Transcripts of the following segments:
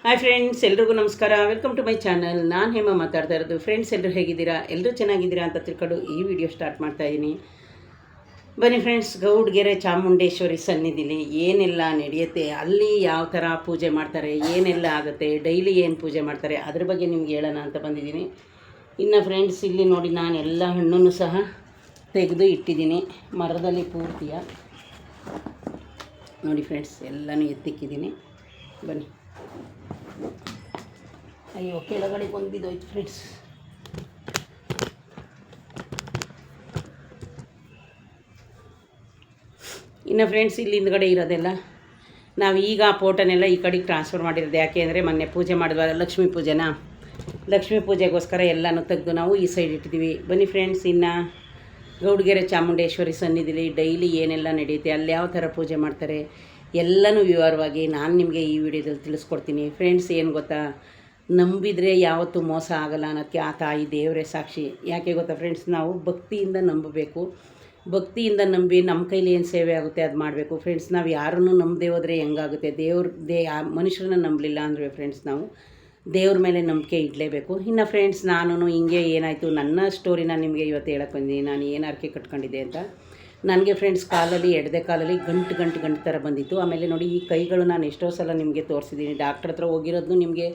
Hi friends, ಎಲ್ರಿಗೂ ನಮಸ್ಕಾರ. Welcome to my channel. ನಾನು ಹೇಮ ಮಾತಾಡ್ತಾ ಇರೋದು. ಫ್ರೆಂಡ್ಸ್, ಎಲ್ಲರೂ ಹೇಗಿದ್ದೀರಾ? ಎಲ್ಲರೂ ಚೆನ್ನಾಗಿದ್ದೀರಾ ಅಂತ ತಿಳ್ಕೊಂಡು ಈ ವಿಡಿಯೋ ಸ್ಟಾರ್ಟ್ ಮಾಡ್ತಾಯಿದ್ದೀನಿ. ಬನ್ನಿ ಫ್ರೆಂಡ್ಸ್, ಗೌಡ್ಗೆರೆ ಚಾಮುಂಡೇಶ್ವರಿ ಸನ್ನಿಧಿಲಿ ಏನೆಲ್ಲ ನಡೆಯುತ್ತೆ, ಅಲ್ಲಿ ಯಾವ ಥರ ಪೂಜೆ ಮಾಡ್ತಾರೆ, ಏನೆಲ್ಲ ಆಗುತ್ತೆ, ಡೈಲಿ ಏನು ಪೂಜೆ ಮಾಡ್ತಾರೆ, ಅದ್ರ ಬಗ್ಗೆ ನಿಮ್ಗೆ ಹೇಳೋಣ ಅಂತ ಬಂದಿದ್ದೀನಿ. ಇನ್ನು ಫ್ರೆಂಡ್ಸ್, ಇಲ್ಲಿ ನೋಡಿ, ನಾನು ಎಲ್ಲ ಹಣ್ಣನ್ನು ಸಹ ತೆಗೆದು ಇಟ್ಟಿದ್ದೀನಿ ಮರದಲ್ಲಿ ಪೂರ್ತಿಯ. ನೋಡಿ ಫ್ರೆಂಡ್ಸ್, ಎಲ್ಲನೂ ಎತ್ತಿಕ್ಕಿದ್ದೀನಿ. ಬನ್ನಿ. ಅಯ್ಯೋ, ಕೆಳಗಡೆ ಬಂದಿದ್ದೋಯ್ತು ಫ್ರೆಂಡ್ಸ್. ಇನ್ನು ಫ್ರೆಂಡ್ಸ್, ಇಲ್ಲಿ ಹಿಂದ್ಗಡೆ ಇರೋದೆಲ್ಲ ನಾವು ಈಗ ಆ ಫೋಟೋನೆಲ್ಲ ಈ ಕಡೆಗೆ ಟ್ರಾನ್ಸ್ಫರ್ ಮಾಡಿರೋದು. ಯಾಕೆ ಅಂದರೆ ಮೊನ್ನೆ ಪೂಜೆ ಮಾಡಿದ್ವ, ಲಕ್ಷ್ಮೀ ಪೂಜೆಗೋಸ್ಕರ ಎಲ್ಲನೂ ತೆಗೆದು ನಾವು ಈ ಸೈಡ್ ಇಟ್ಟಿದ್ದೀವಿ. ಬನ್ನಿ ಫ್ರೆಂಡ್ಸ್, ಇನ್ನು ಗೌಡ್ಗೆರೆ ಚಾಮುಂಡೇಶ್ವರಿ ಸನ್ನಿಧಿಲಿ ಡೈಲಿ ಏನೆಲ್ಲ ನಡೆಯುತ್ತೆ, ಅಲ್ಲಿ ಯಾವ ಥರ ಪೂಜೆ ಮಾಡ್ತಾರೆ ಎಲ್ಲನೂ ವಿವರವಾಗಿ ನಾನು ನಿಮಗೆ ಈ ವಿಡಿಯೋದಲ್ಲಿ ತಿಳಿಸ್ಕೊಡ್ತೀನಿ. ಫ್ರೆಂಡ್ಸ್, ಏನು ಗೊತ್ತಾ, ನಂಬಿದರೆ ಯಾವತ್ತೂ ಮೋಸ ಆಗಲ್ಲ ಅನ್ನೋಕ್ಕೆ ಆ ತಾಯಿ ದೇವರೇ ಸಾಕ್ಷಿ. ಯಾಕೆ ಗೊತ್ತಾ ಫ್ರೆಂಡ್ಸ್, ನಾವು ಭಕ್ತಿಯಿಂದ ನಂಬಬೇಕು. ಭಕ್ತಿಯಿಂದ ನಂಬಿ ನಮ್ಮ ಕೈಲಿ ಏನು ಸೇವೆ ಆಗುತ್ತೆ ಅದು ಮಾಡಬೇಕು. ಫ್ರೆಂಡ್ಸ್, ನಾವು ಯಾರನ್ನೂ ನಂಬದೇ ಹೋದರೆ ಹೆಂಗಾಗುತ್ತೆ? ಮನುಷ್ಯರನ್ನ ನಂಬಲಿಲ್ಲ ಅಂದರೆ ಫ್ರೆಂಡ್ಸ್, ನಾವು ದೇವ್ರ ಮೇಲೆ ನಂಬಿಕೆ ಇಡಲೇಬೇಕು. ಇನ್ನು ಫ್ರೆಂಡ್ಸ್, ನಾನು ಹಿಂಗೆ ಏನಾಯಿತು ನನ್ನ ಸ್ಟೋರಿನ ನಿಮಗೆ ಇವತ್ತು ಹೇಳಕ್ಕೆ ಬಂದಿದ್ದೀನಿ. ನಾನು ಏನು ಅರ್ಕೆ ಕಟ್ಕೊಂಡಿದ್ದೆ ಅಂತ. ನನಗೆ ಫ್ರೆಂಡ್ಸ್, ಕಾಲಲ್ಲಿ ಎಡದೆ ಕಾಲಲ್ಲಿ ಗಂಟು ಥರ ಬಂದಿತ್ತು. ಆಮೇಲೆ ನೋಡಿ, ಈ ಕೈಗಳು ನಾನು ಎಷ್ಟೋ ಸಲ ನಿಮಗೆ ತೋರಿಸಿದ್ದೀನಿ. ಡಾಕ್ಟ್ರ್ ಹತ್ರ ಹೋಗಿರೋದು ನಿಮಗೆ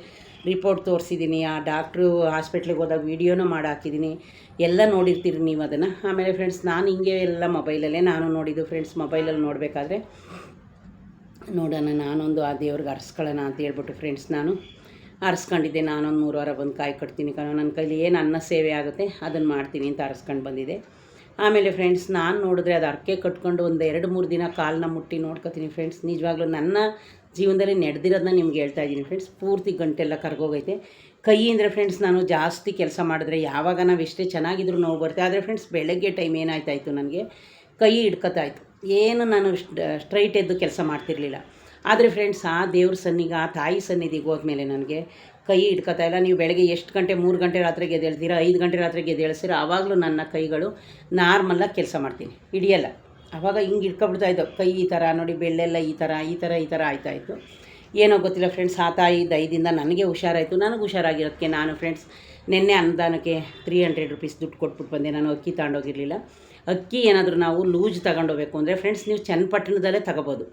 ರಿಪೋರ್ಟ್ ತೋರಿಸಿದ್ದೀನಿ. ಆ ಡಾಕ್ಟ್ರು ಹಾಸ್ಪಿಟ್ಲಿಗೆ ಹೋದಾಗ ವೀಡಿಯೋನೂ ಮಾಡಿ ಹಾಕಿದ್ದೀನಿ. ಎಲ್ಲ ನೋಡಿರ್ತೀರಿ ನೀವು ಅದನ್ನು. ಆಮೇಲೆ ಫ್ರೆಂಡ್ಸ್, ನಾನು ಹಿಂಗೆ ಎಲ್ಲ ಮೊಬೈಲಲ್ಲೇ ನಾನು ನೋಡಿದ್ದು ಫ್ರೆಂಡ್ಸ್. ಮೊಬೈಲಲ್ಲಿ ನೋಡಬೇಕಾದ್ರೆ ನೋಡೋಣ, ನಾನೊಂದು ಆ ದೇವ್ರಿಗೆ ಅರ್ಸ್ಕೊಳ್ಳೋಣ ಅಂತ ಹೇಳ್ಬಿಟ್ಟು ಫ್ರೆಂಡ್ಸ್, ನಾನು ಅರ್ಸ್ಕೊಂಡಿದ್ದೆ. ನಾನೊಂದು 3 ವಾರ ಬಂದು ಕಾಯಿ ಕಟ್ತೀನಿ ಕಣೋ, ನನ್ನ ಕೈಲಿ ಏನು ಅನ್ನ ಸೇವೆ ಆಗುತ್ತೆ ಅದನ್ನು ಮಾಡ್ತೀನಿ ಅಂತ ಅರ್ಸ್ಕೊಂಡು ಬಂದಿದ್ದೆ. ಆಮೇಲೆ ಫ್ರೆಂಡ್ಸ್, ನಾನು ನೋಡಿದ್ರೆ ಅದು ಅರ್ಕೆ ಕಟ್ಕೊಂಡು ಒಂದು 2-3 ದಿನ ಕಾಲನ್ನ ಮುಟ್ಟಿ ನೋಡ್ಕೊತೀನಿ ಫ್ರೆಂಡ್ಸ್. ನಿಜವಾಗ್ಲೂ ನನ್ನ ಜೀವನದಲ್ಲಿ ನಡೆದಿರೋದನ್ನ ನಿಮ್ಗೆ ಹೇಳ್ತಾ ಇದ್ದೀನಿ ಫ್ರೆಂಡ್ಸ್. ಪೂರ್ತಿ ಗಂಟೆಲ್ಲ ಕರ್ಗೋಗೈತೆ. ಕೈ ಅಂದರೆ ಫ್ರೆಂಡ್ಸ್, ನಾನು ಜಾಸ್ತಿ ಕೆಲಸ ಮಾಡಿದ್ರೆ ಯಾವಾಗ ನಾವು ಎಷ್ಟೇ ಚೆನ್ನಾಗಿದ್ರು ನೋವು ಬರುತ್ತೆ. ಆದರೆ ಫ್ರೆಂಡ್ಸ್, ಬೆಳಗ್ಗೆ ಟೈಮ್ ಏನಾಯ್ತಾಯಿತು, ನನಗೆ ಕೈ ಹಿಡ್ಕೊತಾಯಿತು. ಏನು ನಾನು ಸ್ಟ್ರೈಟ್ ಎದ್ದು ಕೆಲಸ ಮಾಡ್ತಿರ್ಲಿಲ್ಲ. ಆದರೆ ಫ್ರೆಂಡ್ಸ್, ಆ ದೇವ್ರ ಸನ್ನಿಗೆ, ಆ ತಾಯಿ ಸನ್ನಿಧಿಗೆ ಹೋದ್ಮೇಲೆ ನನಗೆ ಕೈ ಹಿಡ್ಕೊತಾ ಇಲ್ಲ. ನೀವು ಬೆಳಗ್ಗೆ ಎಷ್ಟು ಗಂಟೆ, 3 ಗಂಟೆ ರಾತ್ರಿಗೆ ಎದ್ದೇಳ್ತೀರಾ, 5 ಗಂಟೆ ರಾತ್ರಿಗೆ ಎದ್ದೇಳಿಸ್ತೀರ, ಆವಾಗಲೂ ನನ್ನ ಕೈಗಳು ನಾರ್ಮಲಾಗಿ ಕೆಲಸ ಮಾಡ್ತೀನಿ, ಹಿಡಿಯಲ್ಲ. ಆವಾಗ ಹಿಂಗೆ ಹಿಡ್ಕೊಬಿಡ್ತಾಯಿದ್ದವು ಕೈ. ಈ ಥರ ನೋಡಿ, ಬೆಳ್ಳೆಲ್ಲ ಈ ಥರ ಆಯ್ತಾಯಿತ್ತು. ಏನೋ ಗೊತ್ತಿಲ್ಲ ಫ್ರೆಂಡ್ಸ್, ಆ ತಾಯಿ ದಯದಿಂದ ನನಗೆ ಹುಷಾರಾಯಿತು. ನನಗೆ ಹುಷಾರಾಗಿರೋದಕ್ಕೆ ನಾನು ಫ್ರೆಂಡ್ಸ್ ನಿನ್ನೆ ಅನ್ನದಾನಕ್ಕೆ 300 ರೂಪೀಸ್ ದುಡ್ಡು ಕೊಟ್ಬಿಟ್ಟು ಬಂದೆ. ನಾನು ಅಕ್ಕಿ ತಗೊಂಡೋಗಿರಲಿಲ್ಲ. ಅಕ್ಕಿ ಏನಾದರೂ ನಾವು ಲೂಜ್ ತಗೊಂಡೋಗ್ಬೇಕು ಅಂದರೆ ಫ್ರೆಂಡ್ಸ್, ನೀವು ಚನ್ನಪಟ್ಟಣದಲ್ಲೇ ತಗೋಬೋದು.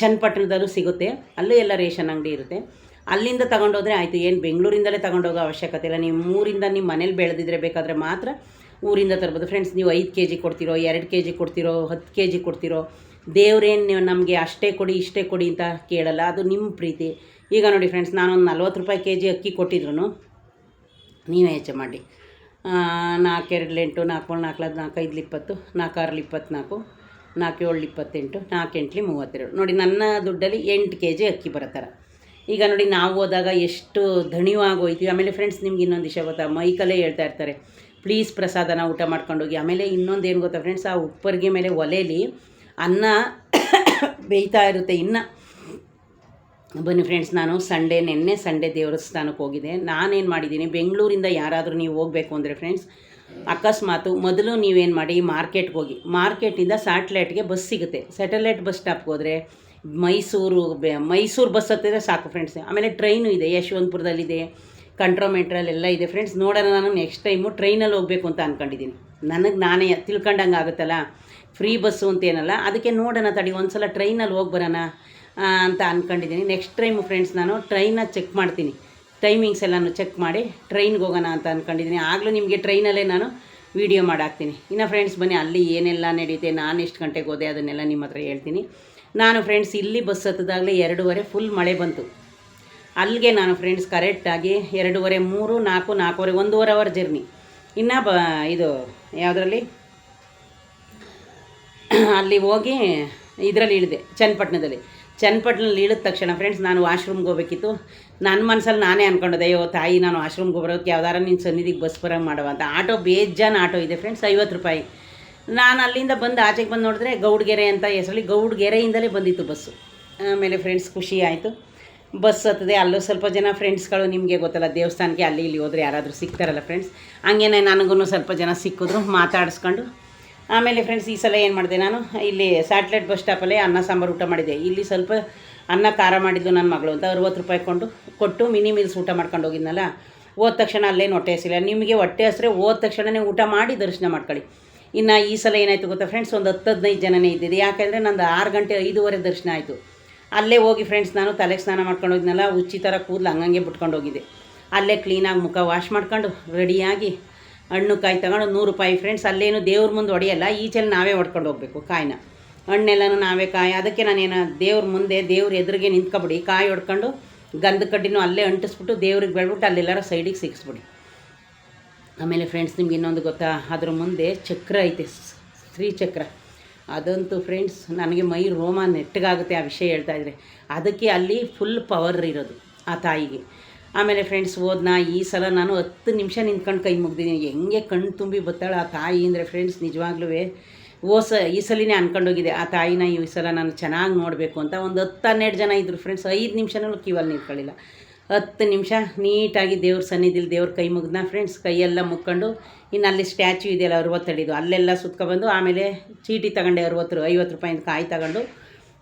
ಚನ್ನಪಟ್ಟಣದಲ್ಲೂ ಸಿಗುತ್ತೆ, ಅಲ್ಲೂ ಎಲ್ಲ ರೇಷನ್ ಅಂಗಡಿ ಇರುತ್ತೆ. ಅಲ್ಲಿಂದ ತಗೊಂಡೋದ್ರೆ ಆಯಿತು. ಏನು ಬೆಂಗಳೂರಿಂದಲೇ ತಗೊಂಡೋಗೋ ಅವಶ್ಯಕತೆ ಇಲ್ಲ. ನೀವು ಊರಿಂದ ನಿಮ್ಮ ಮನೇಲಿ ಬೆಳೆದಿದ್ರೆ ಬೇಕಾದರೆ ಮಾತ್ರ ಊರಿಂದ ತರ್ಬೋದು ಫ್ರೆಂಡ್ಸ್. ನೀವು 5 kg ಕೊಡ್ತಿರೋ, 2 kg ಕೊಡ್ತಿರೋ, 10 kg ಕೊಡ್ತಿರೋ, ದೇವ್ರೇನು ನೀವು ನಮಗೆ ಅಷ್ಟೇ ಕೊಡಿ ಇಷ್ಟೇ ಕೊಡಿ ಅಂತ ಕೇಳಲ್ಲ. ಅದು ನಿಮ್ಮ ಪ್ರೀತಿ. ಈಗ ನೋಡಿ ಫ್ರೆಂಡ್ಸ್, ನಾನೊಂದು 40 ರೂಪಾಯಿ kg ಅಕ್ಕಿ ಕೊಟ್ಟಿದ್ರು ನೀವೇ ಹೆಚ್ಚು ಮಾಡಿ. 4 2 8, 4 4 4 5 20, 4 6 24, 4 7 28, 4 8 32. ನೋಡಿ, ನನ್ನ ದುಡ್ಡಲ್ಲಿ 8 kg ಅಕ್ಕಿ ಬರೋ ಥರ. ಈಗ ನೋಡಿ, ನಾವು ಹೋದಾಗ ಎಷ್ಟು ದಣಿವಾಗಿ ಹೋಯ್ತೀವಿ. ಆಮೇಲೆ ಫ್ರೆಂಡ್ಸ್, ನಿಮ್ಗೆ ಇನ್ನೊಂದು ವಿಷಯ ಗೊತ್ತಾ, ಮೈಕಲ್ಲೇ ಹೇಳ್ತಾ ಇರ್ತಾರೆ, ಪ್ಲೀಸ್ ಪ್ರಸಾದನ ಊಟ ಮಾಡ್ಕೊಂಡೋಗಿ. ಆಮೇಲೆ ಇನ್ನೊಂದು ಏನು ಗೊತ್ತಾ ಫ್ರೆಂಡ್ಸ್, ಆ ಉಪ್ಪರಿಗೆ ಮೇಲೆ ಒಲೆಯಲ್ಲಿ ಅನ್ನ ಬೇಯ್ತಾ ಇರುತ್ತೆ. ಇನ್ನು ಬನ್ನಿ ಫ್ರೆಂಡ್ಸ್, ನಾನು ನಿನ್ನೆ ಸಂಡೇ ದೇವಸ್ಥಾನಕ್ಕೆ ಹೋಗಿದ್ದೆ. ನಾನೇನು ಮಾಡಿದ್ದೀನಿ, ಬೆಂಗಳೂರಿಂದ ಯಾರಾದರೂ ನೀವು ಹೋಗಬೇಕು ಅಂದರೆ ಫ್ರೆಂಡ್ಸ್, ಅಕಸ್ಮಾತು ಮೊದಲು ನೀವೇನು ಮಾಡಿ, ಮಾರ್ಕೆಟ್ಗೆ ಹೋಗಿ. ಮಾರ್ಕೆಟಿಂದ ಸ್ಯಾಟಲೈಟ್ಗೆ ಬಸ್ ಸಿಗುತ್ತೆ. ಸ್ಯಾಟಲೈಟ್ ಬಸ್ ಸ್ಟಾಪ್ಗೆ ಹೋದರೆ ಮೈಸೂರು ಬಸ್ ಹತ್ತಿದ್ರೆ ಸಾಕು ಫ್ರೆಂಡ್ಸ್. ಆಮೇಲೆ ಟ್ರೈನು ಇದೆ, ಯಶವಂತಪುರದಲ್ಲಿದೆ, ಕಂಟ್ರೋಮೆಂಟ್ರಲ್ಲೆಲ್ಲ ಇದೆ ಫ್ರೆಂಡ್ಸ್. ನೋಡೋಣ, ನಾನು ನೆಕ್ಸ್ಟ್ ಟೈಮು ಟ್ರೈನಲ್ಲಿ ಹೋಗಬೇಕು ಅಂತ ಅಂದ್ಕೊಂಡಿದ್ದೀನಿ. ನನಗೆ ನಾನೇ ತಿಳ್ಕೊಂಡಂಗೆ ಆಗುತ್ತಲ್ಲ, ಫ್ರೀ ಬಸ್ಸು ಅಂತೇನಲ್ಲ, ಅದಕ್ಕೆ ನೋಡೋಣ ತಡಿ ಒಂದು ಸಲ ಟ್ರೈನಲ್ಲಿ ಹೋಗಿ ಬರೋಣ ಅಂತ ಅಂದ್ಕೊಂಡಿದ್ದೀನಿ. ನೆಕ್ಸ್ಟ್ ಟೈಮು ಫ್ರೆಂಡ್ಸ್, ನಾನು ಟ್ರೈನ ಚೆಕ್ ಮಾಡ್ತೀನಿ, ಟೈಮಿಂಗ್ಸ್ ಎಲ್ಲನೂ ಚೆಕ್ ಮಾಡಿ ಟ್ರೈನ್ಗೆ ಹೋಗೋಣ ಅಂತ ಅಂದ್ಕೊಂಡಿದ್ದೀನಿ. ಆಗಲೂ ನಿಮಗೆ ಟ್ರೈನಲ್ಲೇ ನಾನು ವೀಡಿಯೋ ಮಾಡಾಕ್ತೀನಿ. ಇನ್ನು ಫ್ರೆಂಡ್ಸ್, ಬನ್ನಿ, ಅಲ್ಲಿ ಏನೆಲ್ಲ ನಡೀತೆ, ನಾನು ಎಷ್ಟು ಗಂಟೆಗೆ ಹೋದೆ ಅದನ್ನೆಲ್ಲ ನಿಮ್ಮ ಹತ್ರ ಹೇಳ್ತೀನಿ. ನಾನು ಫ್ರೆಂಡ್ಸ್, ಇಲ್ಲಿ ಬಸ್ ಹತ್ತದಾಗಲೇ 2:15 ಫುಲ್ ಮಳೆ ಬಂತು. ಅಲ್ಲಿಗೆ ನಾನು ಫ್ರೆಂಡ್ಸ್ ಕರೆಕ್ಟಾಗಿ 2:30, 3, 4, 4:15, 1.5 ಅವರ್ ಜರ್ನಿ. ಇನ್ನು ಇದು ಯಾವುದರಲ್ಲಿ ಅಲ್ಲಿ ಹೋಗಿ ಇದರಲ್ಲಿ ಇಳಿದೆ, ಚನ್ನಪಟ್ಟಣದಲ್ಲಿ ಇಳಿದ ತಕ್ಷಣ ಫ್ರೆಂಡ್ಸ್, ನಾನು ವಾಶ್ರೂಮ್ಗೆ ಹೋಗ್ಬೇಕಿತ್ತು. ನನ್ನ ಮನಸ್ಸಲ್ಲಿ ನಾನೇ ಅಂದ್ಕೊಂಡೆ, ಅಯ್ಯೋ ತಾಯಿ, ನಾನು ವಾಶ್ರೂಮ್ಗೆ ಬರೋದಕ್ಕೆ ಯಾವ್ದಾರ ನಿನ್ನ ಸನ್ನಿಧಿಗೆ ಬಸ್ ಬರೋಂಗೆ ಮಾಡುವ ಅಂತ. ಆಟೋ ಬೇಜಾನ್ ಆಟೋ ಇದೆ ಫ್ರೆಂಡ್ಸ್, 50 ರೂಪಾಯಿ. ನಾನು ಅಲ್ಲಿಂದ ಬಂದು ಆಚೆಗೆ ಬಂದು ನೋಡಿದ್ರೆ ಗೌಡ್ಗೆರೆ ಅಂತ ಹೆಸರಲ್ಲಿ ಗೌಡ್ಗೆರೆಯಿಂದಲೇ ಬಂದಿತ್ತು ಬಸ್ಸು. ಆಮೇಲೆ ಫ್ರೆಂಡ್ಸ್, ಖುಷಿ ಆಯಿತು. ಬಸ್ ಹತ್ತದೆ. ಅಲ್ಲೂ ಸ್ವಲ್ಪ ಜನ ಫ್ರೆಂಡ್ಸ್ಗಳು, ನಿಮಗೆ ಗೊತ್ತಲ್ಲ, ದೇವಸ್ಥಾನಕ್ಕೆ ಅಲ್ಲಿ ಇಲ್ಲಿ ಹೋದರೆ ಯಾರಾದರೂ ಸಿಗ್ತಾರಲ್ಲ ಫ್ರೆಂಡ್ಸ್, ಹಂಗೇನೆ ನನಗೂ ಸ್ವಲ್ಪ ಜನ ಸಿಕ್ಕಿದ್ರು. ಮಾತಾಡಿಸ್ಕೊಂಡು ಆಮೇಲೆ ಫ್ರೆಂಡ್ಸ್ ಈ ಸಲ ಏನು ಮಾಡಿದೆ, ನಾನು ಇಲ್ಲಿ ಸ್ಯಾಟ್ಲೈಟ್ ಬಸ್ ಸ್ಟಾಪಲ್ಲೇ ಅನ್ನ ಸಾಂಬಾರು ಊಟ ಮಾಡಿದೆ. ಇಲ್ಲಿ ಸ್ವಲ್ಪ ಅನ್ನ ಖಾರ ಮಾಡಿದ್ದು ನನ್ನ ಮಗಳು ಅಂತ 60 ರೂಪಾಯಿ ಕೊಟ್ಟು ಮಿನಿ ಮೀಲ್ಸ್ ಊಟ ಮಾಡ್ಕೊಂಡು ಹೋಗಿದ್ನಲ್ಲ. ಹೋದ ತಕ್ಷಣ ಅಲ್ಲೇನು ಹೊಟ್ಟೆ ಹಸಿಲ್ಲ. ನಿಮಗೆ ಹೊಟ್ಟೆ ಹಸಿರೆ ಹೋದ ತಕ್ಷಣವೇ ಊಟ ಮಾಡಿ ದರ್ಶನ ಮಾಡ್ಕೊಳ್ಳಿ. ಇನ್ನು ಈ ಸಲ ಏನಾಯಿತು ಗೊತ್ತಾ ಫ್ರೆಂಡ್ಸ್, ಒಂದು 10-15 ಜನನೇ ಇದ್ದಿದ್ದು. ಯಾಕೆಂದರೆ ನಂದು 6 ಗಂಟೆ 5:15 ದರ್ಶನ ಆಯಿತು. ಅಲ್ಲೇ ಹೋಗಿ ಫ್ರೆಂಡ್ಸ್ ನಾನು ತಲೆಗೆ ಸ್ನಾನ ಮಾಡ್ಕೊಂಡು ಹೋಗಿದ್ನಲ್ಲ, ಉಚ್ಚಿ ಥರ ಕೂದಲು ಹಂಗಂಗೆ ಬಿಟ್ಕೊಂಡು ಹೋಗಿದ್ದೆ. ಅಲ್ಲೇ ಕ್ಲೀನಾಗಿ ಮುಖ ವಾಶ್ ಮಾಡ್ಕೊಂಡು ರೆಡಿಯಾಗಿ ಹಣ್ಣು ಕಾಯಿ ತಗೊಂಡು 100 ರೂಪಾಯಿ ಫ್ರೆಂಡ್ಸ್. ಅಲ್ಲೇನು ದೇವ್ರ ಮುಂದೆ ಹೊಡೆಯಲ್ಲ, ಈಚೆಲ್ಲಿ ನಾವೇ ಹೊಡ್ಕೊಂಡು ಹೋಗ್ಬೇಕು ಕಾಯಿನ. ಹಣ್ಣೆಲ್ಲನೂ ನಾವೇ ಕಾಯಿ. ಅದಕ್ಕೆ ನಾನೇನು ದೇವ್ರ ಮುಂದೆ ದೇವ್ರ ಎದುರಿಗೆ ನಿಂತ್ಕೊಬಿಡಿ, ಕಾಯಿ ಹೊಡ್ಕೊಂಡು ಗಂಧ ಕಡ್ಡಿನೂ ಅಲ್ಲೇ ಅಂಟಿಸ್ಬಿಟ್ಟು ದೇವ್ರಿಗೆ ಬೆಳ್ಬಿಟ್ಟು ಅಲ್ಲೆಲ್ಲರ ಸೈಡಿಗೆ ಸಿಕ್ಕಿಸ್ಬಿಡಿ. ಆಮೇಲೆ ಫ್ರೆಂಡ್ಸ್ ನಿಮ್ಗೆ ಇನ್ನೊಂದು ಗೊತ್ತಾ, ಅದ್ರ ಮುಂದೆ ಚಕ್ರ ಐತೆ, ಶ್ರೀಚಕ್ರ. ಅದಂತೂ ಫ್ರೆಂಡ್ಸ್ ನನಗೆ ಮೈ ರೋಮ ನೆಟ್ಟಗಾಗುತ್ತೆ ಆ ವಿಷಯ ಹೇಳ್ತಾಯಿದ್ರೆ. ಅದಕ್ಕೆ ಅಲ್ಲಿ ಫುಲ್ ಪವರ್ ಇರೋದು ಆ ತಾಯಿಗೆ. ಆಮೇಲೆ ಫ್ರೆಂಡ್ಸ್ ಹೋದ್ನಾ ಈ ಸಲ ನಾನು 10 ನಿಮಿಷ ನಿಂತ್ಕೊಂಡು ಕೈ ಮುಗ್ದಿದ್ದೀನಿ. ಹೆಂಗೆ ಕಣ್ಣು ತುಂಬಿ ಬತ್ತಾಳೆ ಆ ತಾಯಿ ಅಂದರೆ ಫ್ರೆಂಡ್ಸ್, ನಿಜವಾಗ್ಲೂ ಈ ಸಲಿನೇ ಅಂದ್ಕೊಂಡೋಗಿದೆ ಆ ತಾಯಿನ ಈ ಸಲ ನಾನು ಚೆನ್ನಾಗಿ ನೋಡಬೇಕು ಅಂತ. ಒಂದು 10-12 ಜನ ಇದ್ದರು ಫ್ರೆಂಡ್ಸ್. 5 ನಿಮಿಷನೂ ಕ್ಯೂವಲ್ಲಿ ನಿಂತ್ಕೊಳ್ಳಿಲ್ಲ. 10 ನಿಮಿಷ ನೀಟಾಗಿ ದೇವ್ರ ಸನ್ನಿಧಿಲಿ ದೇವ್ರ ಕೈ ಮುಗ್ದನ ಫ್ರೆಂಡ್ಸ್. ಕೈಯೆಲ್ಲ ಮುಕ್ಕೊಂಡು ಇನ್ನು ಅಲ್ಲಿ ಸ್ಟ್ಯಾಚ್ಯೂ ಇದೆಯಲ್ಲ 60 ಅಡಿದು, ಅಲ್ಲೆಲ್ಲ ಸುತ್ಕೊಬಂದು ಆಮೇಲೆ ಚೀಟಿ ತಗೊಂಡೆ 50 ರೂಪಾಯಿಂದ ಕಾಯಿ ತಗೊಂಡು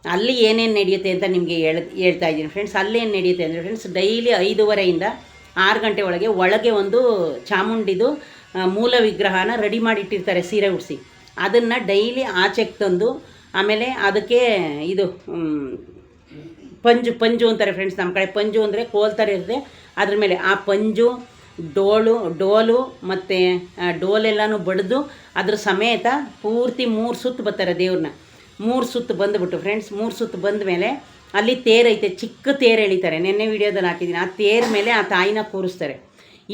ಅಲ್ಲಿ ಏನೇನು ನಡೆಯುತ್ತೆ ಅಂತ ನಿಮಗೆ ಹೇಳ್ತಾ ಇದ್ದೀನಿ ಫ್ರೆಂಡ್ಸ್. ಅಲ್ಲೇನು ನಡೆಯುತ್ತೆ ಅಂದರೆ ಫ್ರೆಂಡ್ಸ್, ಡೈಲಿ 5:30ಯಿಂದ 6 ಗಂಟೆ ಒಳಗೆ ಒಂದು ಚಾಮುಂಡಿದು ಮೂಲ ವಿಗ್ರಹನ ರೆಡಿ ಮಾಡಿಟ್ಟಿರ್ತಾರೆ ಸೀರೆ ಉಡಿಸಿ. ಅದನ್ನು ಡೈಲಿ ಆಚೆಗೆ ತಂದು ಆಮೇಲೆ ಅದಕ್ಕೆ ಇದು ಪಂಜು ಅಂತಾರೆ ಫ್ರೆಂಡ್ಸ್. ನಮ್ಮ ಕಡೆ ಪಂಜು ಅಂದರೆ ಕೋಲ್ ಥರ ಇರುತ್ತೆ. ಅದ್ರ ಮೇಲೆ ಆ ಪಂಜು ಡೋಲು ಮತ್ತು ಡೋಲೆಲ್ಲನೂ ಬಡಿದು ಅದ್ರ ಸಮೇತ ಪೂರ್ತಿ 3 ಸುತ್ತು ಬರ್ತಾರೆ ದೇವ್ರನ್ನ. 3 ಸುತ್ತು ಬಂದುಬಿಟ್ಟು ಫ್ರೆಂಡ್ಸ್, 3 ಸುತ್ತು ಬಂದ ಮೇಲೆ ಅಲ್ಲಿ ತೇರೈತೆ, ಚಿಕ್ಕ ತೇರು ಎಳಿತಾರೆ. ನೆನ್ನೆ ವೀಡಿಯೋದಲ್ಲಿ ಹಾಕಿದ್ದೀನಿ. ಆ ತೇರ ಮೇಲೆ ಆ ತಾಯಿನ ಕೂರಿಸ್ತಾರೆ.